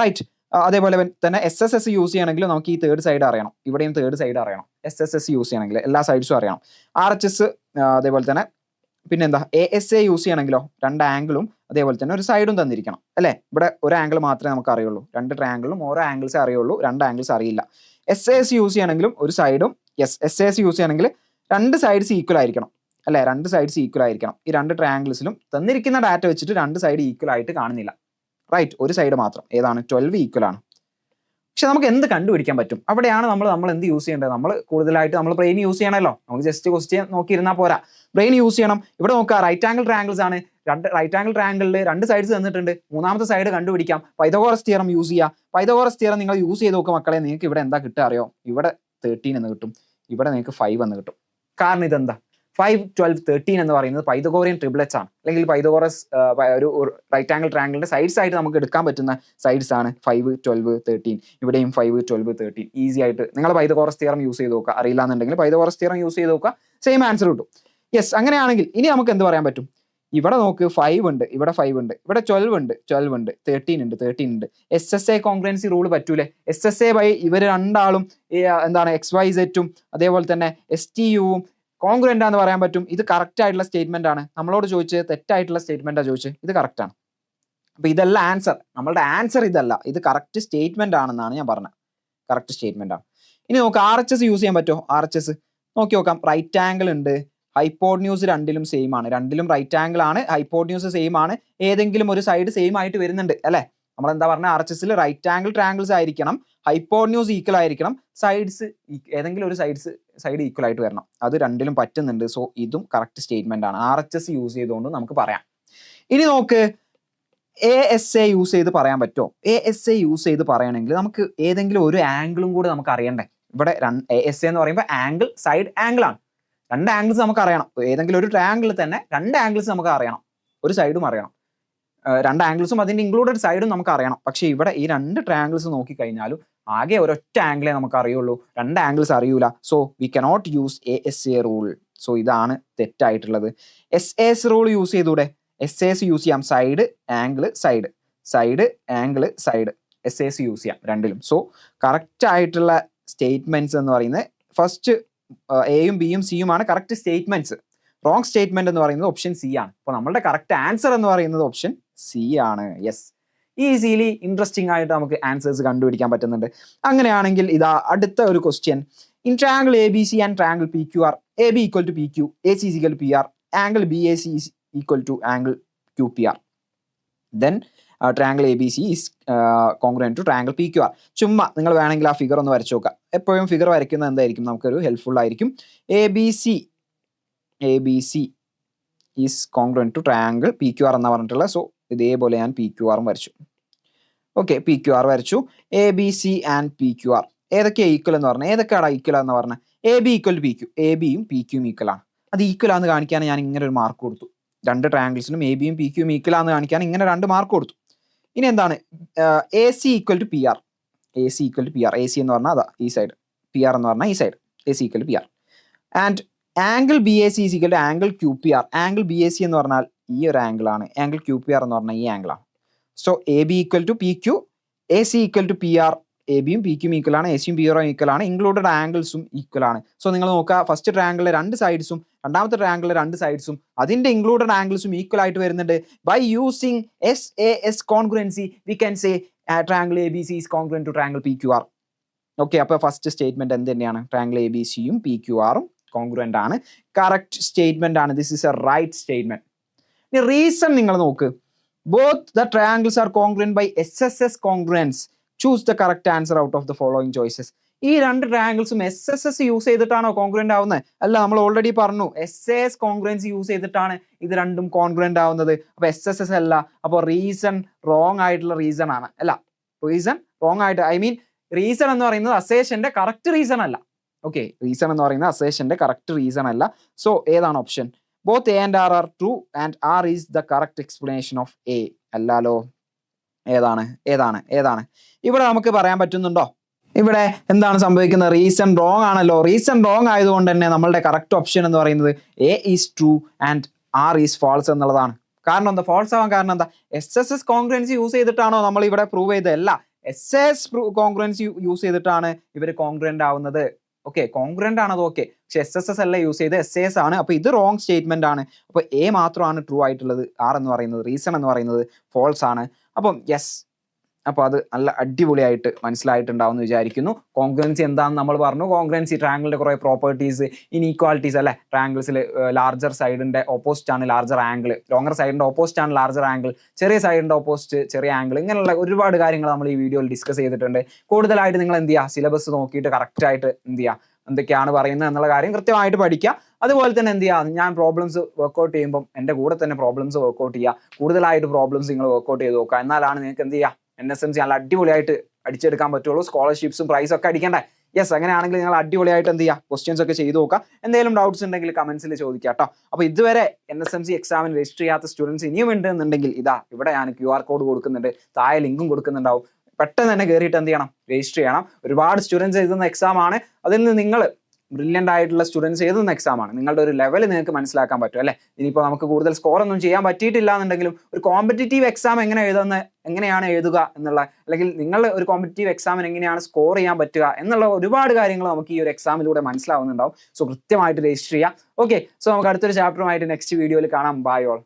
റൈറ്റ്. അതേപോലെ തന്നെ SSS യൂസ് ചെയ്യണമെങ്കിൽ നമുക്ക് ഈ തേർഡ് സൈഡ് അറിയണം, ഇവിടെയും തേർഡ് സൈഡ് അറിയണം. SSS യൂസ് ചെയ്യണമെങ്കിൽ എല്ലാ സൈഡ്സും അറിയണം. RHS അതേപോലെ തന്നെ പിന്നെന്താ ASA യൂസ് ചെയ്യണമെങ്കിലോ 2 ആംഗിളും അതേപോലെ തന്നെ ഒരു സൈഡും തന്നിരിക്കണം അല്ലേ. ഇവിടെ ഒരു ആംഗിൾ മാത്രമേ നമുക്ക് അറിയുള്ളൂ, 2 ട്രയാംഗിളും ഓരോ ആംഗിൾസേ അറിയുള്ളൂ, 2 ആംഗിൾസ് അറിയില്ല. SAS യൂസ് ചെയ്യണമെങ്കിലും ഒരു സൈഡും SAS യൂസ് ചെയ്യണമെങ്കിൽ 2 സൈഡ്സ് ഈക്വൽ ആയിരിക്കണം അല്ലേ, 2 സൈഡ്സ് ഈക്വൽ ആയിരിക്കണം. ഈ 2 ട്രയാംഗിൾസിലും തന്നിരിക്കുന്ന ഡാറ്റ വെച്ചിട്ട് 2 സൈഡ് ഈക്വൽ ആയിട്ട് കാണുന്നില്ല, റൈറ്റ്. ഒരു സൈഡ് മാത്രം, ഏതാണ് 12 ഈക്വൽ ആണ്. പക്ഷെ നമുക്ക് എന്ത് കണ്ടുപിടിക്കാൻ പറ്റും? അവിടെയാണ് നമ്മൾ എന്ത് യൂസ് ചെയ്യേണ്ടത്? നമ്മൾ കൂടുതലായിട്ട് നമ്മൾ ബ്രെയിൻ യൂസ് ചെയ്യണമല്ലോ. നമുക്ക് ജസ്റ്റ് ക്വസ്റ്റ്യൻ നോക്കിയിരുന്നാൽ പോരാ, ബ്രെയിൻ യൂസ് ചെയ്യണം. ഇവിടെ നോക്കുക, റൈറ്റ് ആംഗിൾ ട്രയാംഗിൾസ് ആണ്. റൈറ്റ് ആംഗിൾ ട്രയാംഗിളിൽ 2 സൈഡ്സ് തന്നിട്ടുണ്ട്, മൂന്നാമത്തെ സൈഡ് കണ്ടുപിടിക്കാം. പൈതഗോറസ് തിയറം യൂസ് ചെയ്യുക. പൈതഗോറസ് തിയറം നിങ്ങൾ യൂസ് ചെയ്ത് നോക്കുക മക്കളെ, നിങ്ങൾക്ക് ഇവിടെ എന്താ കിട്ടുക അറിയോ? ഇവിടെ 13 എന്ന് കിട്ടും, ഇവിടെ നിങ്ങൾക്ക് 5 എന്ന് കിട്ടും. കാരണം ഇതെന്താ 5, 12, 13 എന്ന് പറയുന്നത് പൈതഗോറിയൻ ട്രിപ്ലെറ്റ്സ് ആണ്, അല്ലെങ്കിൽ പൈതഗോറസ് ഒരു റൈറ്റ് ആംഗിൾ ട്രയാംഗിളിന്റെ സൈഡ്സ് ആയിട്ട് നമുക്ക് എടുക്കാൻ പറ്റുന്ന സൈഡ്സ് ആണ് 5, 12, 13. ഇവിടെയും 5, 12, 13 ഈസി ആയിട്ട് നിങ്ങൾ പൈതഗോറസ് തിയറം യൂസ് ചെയ്ത് നോക്കുക. അറിയില്ല എന്നുണ്ടെങ്കിൽ പൈതഗോറസ് തിയറം യൂസ് ചെയ്ത് നോക്കുക, സെയിം ആൻസർ കിട്ടും. യെസ്, അങ്ങനെയാണെങ്കിൽ ഇനി നമുക്ക് എന്ത് പറയാൻ പറ്റും? ഇവിടെ നോക്ക് 5 ഉണ്ട്, ഇവിടെ 5 ഉണ്ട്, ഇവിടെ 12 ഉണ്ട്, 12 ഉണ്ട്, 13 ഉണ്ട്, 13 ഉണ്ട്. SSA കോൺഗ്രൻസി റൂൾ പറ്റൂലേ? SSA ബൈ ഇവർ രണ്ടാളും എന്താണ് XYZ അതേപോലെ തന്നെ STUവും കോൺഗ്രന്റ് ആണെന്ന് പറയാൻ പറ്റും. ഇത് കറക്റ്റ് ആയിട്ടുള്ള സ്റ്റേറ്റ്മെന്റ് ആണ്. നമ്മളോട് ചോദിച്ചത് തെറ്റായിട്ടുള്ള സ്റ്റേറ്റ്മെന്റാണ് ചോദിച്ചത്, ഇത് കറക്റ്റ് ആണ്. അപ്പൊ ഇതല്ല ആൻസർ, നമ്മളുടെ ആൻസർ ഇതല്ല, ഇത് കറക്റ്റ് സ്റ്റേറ്റ്മെന്റ് ആണെന്നാണ് ഞാൻ പറഞ്ഞത്, കറക്റ്റ് സ്റ്റേറ്റ്മെന്റ് ആണ്. ഇനി നമുക്ക് RHS യൂസ് ചെയ്യാൻ പറ്റുമോ? RHS നോക്കി നോക്കാം. റൈറ്റ് ആംഗിൾ ഉണ്ട്, ഹൈപ്പോട്ന്യൂസ് രണ്ടിലും സെയിം ആണ്, രണ്ടിലും റൈറ്റ് ആംഗിൾ ആണ്, ഹൈപ്പോട്ന്യൂസ് സെയിം ആണ്, ഏതെങ്കിലും ഒരു സൈഡ് സെയിം ആയിട്ട് വരുന്നുണ്ട് അല്ലെ. നമ്മൾ എന്താ പറഞ്ഞ, RHSൽ റൈറ്റ് ആംഗിൾ ട്രയാംഗിൾസ് ആയിരിക്കണം, ഹൈപ്പോട്ന്യൂസ് ഈക്വൽ ആയിരിക്കണം, സൈഡ്സ് ഏതെങ്കിലും ഒരു സൈഡ് ഈക്വൽ ആയിട്ട് വരണം. അത് രണ്ടിലും പറ്റുന്നുണ്ട്. സോ ഇതും കറക്റ്റ് സ്റ്റേറ്റ്മെന്റ് ആണ്. RHS യൂസ് ചെയ്തുകൊണ്ട് നമുക്ക് പറയാം. ഇനി നോക്ക്, ASA യൂസ് ചെയ്ത് പറയാൻ പറ്റുമോ? ASA യൂസ് ചെയ്ത് പറയണമെങ്കിൽ നമുക്ക് ഏതെങ്കിലും ഒരു ആംഗിളും കൂടെ നമുക്ക് അറിയണ്ടേ. ഇവിടെ ASA എന്ന് പറയുമ്പോൾ ആംഗിൾ സൈഡ് ആംഗിൾ ആണ്, 2 ആംഗിൾസ് നമുക്ക് അറിയണം. ഏതെങ്കിലും ഒരു ട്രയാംഗിളിൽ തന്നെ 2 ആംഗിൾസ് നമുക്ക് അറിയണം, ഒരു സൈഡും അറിയണം, 2 ആംഗിൾസും അതിന്റെ ഇൻക്ലൂഡഡ് സൈഡും നമുക്ക് അറിയണം. പക്ഷേ ഇവിടെ ഈ 2 ട്രയാംഗിൾസ് നോക്കിക്കഴിഞ്ഞാലും ആകെ ഒരൊറ്റ ആംഗിളേ നമുക്ക് അറിയുള്ളൂ, 2 ആംഗിൾസ് അറിയൂല. So we cannot use ASA rule. So ഇതാണ് തെറ്റായിട്ടുള്ളത്. SAS റൂൾ യൂസ് ചെയ്തൂടെ? SAS യൂസ് ചെയ്യാം, side angle side, side angle side, SAS use ചെയ്യാം രണ്ടിലും. സോ കറക്റ്റ് ആയിട്ടുള്ള സ്റ്റേറ്റ്മെന്റ്സ് എന്ന് പറയുന്നത് ഫസ്റ്റ് Aയും Bയും Cയും ആണ് കറക്റ്റ് സ്റ്റേറ്റ്മെന്റ്സ്. റോങ് സ്റ്റേറ്റ്മെന്റ് എന്ന് പറയുന്നത് ഓപ്ഷൻ C ആണ്. അപ്പോൾ നമ്മളുടെ കറക്റ്റ് ആൻസർ എന്ന് പറയുന്നത് ഓപ്ഷൻ C ആണ്. യെസ്, ഈസിലി ഇൻട്രസ്റ്റിംഗ് ആയിട്ട് നമുക്ക് ആൻസേഴ്സ് കണ്ടുപിടിക്കാൻ പറ്റുന്നുണ്ട്. അങ്ങനെയാണെങ്കിൽ ഇതാ അടുത്ത ഒരു question. In triangle ABC and triangle PQR, AB equal to PQ, AC is equal to PR, angle BAC is equal to angle QPR, then triangle ABC is congruent to triangle PQR. ചുമ്മാ നിങ്ങൾ വേണമെങ്കിൽ ആ figure ഒന്ന് വരച്ചു നോക്കാം. എപ്പോഴും figure വരയ്ക്കുന്നത് എന്തായിരിക്കും, നമുക്കൊരു ഹെൽപ്ഫുൾ ആയിരിക്കും. ABC is congruent to triangle PQR എന്നാ പറഞ്ഞിട്ടുള്ളത്. സോ ഇതേപോലെ ഞാൻ PQRും വരച്ചു. ഓക്കെ, PQR വരച്ചു. ABC ആൻഡ് PQR ഏതൊക്കെയാണ് ഈക്വൽ എന്ന് പറഞ്ഞാൽ, ഏതൊക്കെയാണ് ഈക്വൽ എന്ന് പറഞ്ഞാൽ AB ഈക്വൽ ടു PQ, ABയും PQയും ഈക്വൽ ആണ്. അത് ഈക്വൽ ആണെന്ന് കാണിക്കാൻ ഞാൻ ഇങ്ങനെ ഒരു മാർക്ക് കൊടുത്തു. 2 ട്രയാംഗിൾസിലും ABയും PQയും ഈക്വൽ ആണെന്ന് കാണിക്കാൻ ഇങ്ങനെ 2 മാർക്ക് കൊടുത്തു. ഇനി എന്താണ്, AC equal to PR, AC equal to PR, AC എന്ന് പറഞ്ഞാൽ അതാ ഈ സൈഡ്, PR എന്ന് പറഞ്ഞാൽ ഈ side, AC equal to PR. And angle BAC is equal to angle QPR. Angle BAC എന്ന് പറഞ്ഞാൽ ഈ ഒരു ആംഗിൾ ആണ്, ആംഗിൾ QPR എന്ന് പറഞ്ഞാൽ ഈ ആംഗിൾ ആണ്. So AB equal to PQ, AC equal to PR, ABയും PQയും ഈക്വൽ ആണ്, ACയും PRയും ഈക്വൽ ആണ്, ഇൻക്ലൂഡഡ് ആംഗിൾസും ഈക്വൽ ആണ്. സോ നിങ്ങൾ നോക്കുക, ഫസ്റ്റ് ട്രയാംഗിളിലെ 2 സൈഡ്സും രണ്ടാമത്തെ ട്രയാംഗിളിലെ 2 സൈഡ്സും അതിന്റെ ഇൻക്ലൂഡഡ് ആംഗിൾസും ഈക്വൽ ആയിട്ട് വരുന്നുണ്ട്. By using SAS congruency we can say triangle ABC is congruent to triangle PQR. Okay, അപ്പോൾ ഫസ്റ്റ് സ്റ്റേറ്റ്മെന്റ് എന്ത് തന്നെയാണ്, ട്രയാംഗിൾ ABCയും PQRും കോൺഗ്രന്റ് ആണ്, കറക്റ്റ് സ്റ്റേറ്റ്മെന്റ് ആണ്. This is a right statement. ഇനി റീസൺ നിങ്ങൾ നോക്ക്, both the triangles are congruent by SSS congruence, choose the correct answer out of the following choices. ഈ 2 ട്രയാംഗിൾസും SSS യൂസ് ചെയ്തിട്ടാണോ കോൺഗ്രന്റ് ആവുന്നത്? അല്ല, നമ്മൾ ഓൾറെഡി പറഞ്ഞു SAS കോൺഗ്രൻസ് യൂസ് ചെയ്തിട്ടാണ് ഇത് രണ്ടും കോൺഗ്രന്റ് ആവുന്നത്. അപ്പൊ SSS അല്ല. അപ്പോൾ റീസൺ റോങ് ആയിട്ടുള്ള റീസൺ ആണ്. അല്ല, റീസൺ റോങ് ആയിട്ട്, ഐ മീൻ റീസൺ എന്ന് പറയുന്നത് അസേഷന്റെ കറക്റ്റ് റീസൺ അല്ല. ഓക്കെ, റീസൺ എന്ന് പറയുന്നത് അസേഷന്റെ കറക്റ്റ് റീസൺ അല്ല. സോ ഏതാണ് option? Both A and R are true and R is the correct explanation of A. അല്ലാലോ, ഏതാണ് ഏതാണ് ഏതാണ് ഇവിടെ നമുക്ക് പറയാൻ പറ്റുന്നുണ്ടോ? ഇവിടെ എന്താണ് സംഭവിക്കുന്നത്? റീസൺ റോങ് ആണല്ലോ. റീസൺ റോങ് ആയതുകൊണ്ട് തന്നെ നമ്മളുടെ കറക്റ്റ് ഓപ്ഷൻ എന്ന് പറയുന്നത് A is true and R is false എന്നുള്ളതാണ്. കാരണം എന്താ ഫാൾസ് ആവാൻ കാരണം എന്താ? SSS കോൺഗ്രൻസി യൂസ് ചെയ്തിട്ടാണോ നമ്മൾ ഇവിടെ പ്രൂവ് ചെയ്തത്? അല്ല, SAS കോൺഗ്രൻസി യൂസ് ചെയ്തിട്ടാണ് ഇവർ കോൺഗ്രന്റ് ആവുന്നത്. ഓക്കെ, കോൺഗ്രന്റ് ആണ് അത് ഓക്കെ, പക്ഷെ SSS അല്ല യൂസ് ചെയ്ത് SAS ആണ്. അപ്പൊ ഇത് റോങ് സ്റ്റേറ്റ്മെന്റ് ആണ്. അപ്പൊ A മാത്രമാണ് ട്രൂ ആയിട്ടുള്ളത്. R എന്ന് പറയുന്നത്, റീസൺ എന്ന് പറയുന്നത് ഫോൾസ് ആണ്. അപ്പം യെസ്, അപ്പോൾ അത് നല്ല അടിപൊളിയായിട്ട് മനസ്സിലായിട്ടുണ്ടാവും എന്ന് വിചാരിക്കുന്നു. കോൺഗ്രൻസി എന്താണെന്ന് നമ്മൾ പറഞ്ഞു. കോൺഗ്രൻസി ട്രയാങ്കിളിന്റെ കുറേ പ്രോപ്പർട്ടീസ്, ഇനീക്വാളിറ്റീസ് അല്ലെ. ട്രയാങ്കിൾസിൽ ലാർജർ സൈഡിന്റെ ഓപ്പോസിറ്റ് ആണ് ലാർജർ ആംഗിൾ, ലോങ്ങർ സൈഡിന്റെ ഓപ്പോസിറ്റ് ആണ് ലാർജർ ആംഗിൾ, ചെറിയ സൈഡിന്റെ ഓപ്പോസിറ്റ് ചെറിയ ആംഗിൾ, ഇങ്ങനെയുള്ള ഒരുപാട് കാര്യങ്ങൾ നമ്മൾ ഈ വീഡിയോയിൽ ഡിസ്കസ് ചെയ്തിട്ടുണ്ട്. കൂടുതലായിട്ട് നിങ്ങൾ എന്ത് ചെയ്യുക, സിലബസ് നോക്കിയിട്ട് കറക്റ്റ് ആയിട്ട് എന്ത് ചെയ്യുക, എന്തൊക്കെയാണ് പറയുന്നത് എന്നുള്ള കാര്യം കൃത്യമായിട്ട് പഠിക്കുക. അതുപോലെ തന്നെ എന്ത് ചെയ്യുക, ഞാൻ പ്രോബ്ലംസ് വർക്ക്ഔട്ട് ചെയ്യുമ്പോൾ എൻ്റെ കൂടെ തന്നെ പ്രോബ്ലംസ് വർക്ക്ഔട്ട് ചെയ്യുക. കൂടുതലായിട്ട് പ്രോബ്ലംസ് നിങ്ങൾ വർക്ക്ഔട്ട് ചെയ്ത് നോക്കുക. എന്നാലാണ് നിങ്ങൾക്ക് എന്ത് ചെയ്യുക, NSMC നല്ല അടിപൊളിയായിട്ട് അടിച്ചെടുക്കാൻ പറ്റുള്ളൂ. സ്കോളർഷിപ്സും പ്രൈസും ഒക്കെ അടിക്കണ്ടേ? യെസ്, അങ്ങനെയാണെങ്കിൽ നിങ്ങൾ അടിപൊളിയായിട്ട് എന്ത് ചെയ്യുക, ക്വസ്റ്റ്യൻസ് ഒക്കെ ചെയ്ത് നോക്കുക. എന്തെങ്കിലും ഡൗട്ട്സ് ഉണ്ടെങ്കിൽ കമന്റ്സിൽ ചോദിക്കുക കേട്ടോ. അപ്പോൾ ഇതുവരെ NSMC എക്സാമിന് രജിസ്റ്റർ ചെയ്യാത്ത സ്റ്റുഡൻസ് ഇനിയും ഉണ്ടെന്നുണ്ടെങ്കിൽ ഇതാ ഇവിടെ ഞാൻ QR കോഡ് കൊടുക്കുന്നുണ്ട്, താഴെ ലിങ്കും കൊടുക്കുന്നുണ്ടാവും. പെട്ടെന്ന് തന്നെ കയറിയിട്ട് എന്ത് ചെയ്യണം, രജിസ്റ്റർ ചെയ്യണം. ഒരുപാട് സ്റ്റുഡൻസ് എഴുതുന്ന എക്സാം ആണ്. അതിൽ നിന്ന് നിങ്ങൾ ബ്രില്യൻ്റ് ആയിട്ടുള്ള സ്റ്റുഡൻസ് എഴുതുന്ന എക്സാം ആണ്. നിങ്ങളുടെ ഒരു ലെവൽ നിങ്ങൾക്ക് മനസ്സിലാക്കാൻ പറ്റും അല്ലേ. ഇനിയിപ്പോൾ നമുക്ക് കൂടുതൽ സ്കോർ ഒന്നും ചെയ്യാൻ പറ്റിയിട്ടില്ല എന്നുണ്ടെങ്കിലും ഒരു കോമ്പറ്റീറ്റീവ് എക്സാം എങ്ങനെയാണ് എഴുതുക എന്നുള്ള, അല്ലെങ്കിൽ നിങ്ങൾ ഒരു കോമ്പറ്റീവ് എക്സാമിന് എങ്ങനെയാണ് സ്കോർ ചെയ്യാൻ പറ്റുക എന്നുള്ള ഒരുപാട് കാര്യങ്ങൾ നമുക്ക് ഈ ഒരു എക്സാമിലൂടെ മനസ്സിലാവുന്നുണ്ടാവും. സോ കൃത്യമായിട്ട് രജിസ്റ്റർ ചെയ്യാം. ഓക്കെ, സോ നമുക്ക് അടുത്തൊരു ചാപ്റ്ററുമായിട്ട് നെക്സ്റ്റ് വീഡിയോയിൽ കാണാം. Bye all.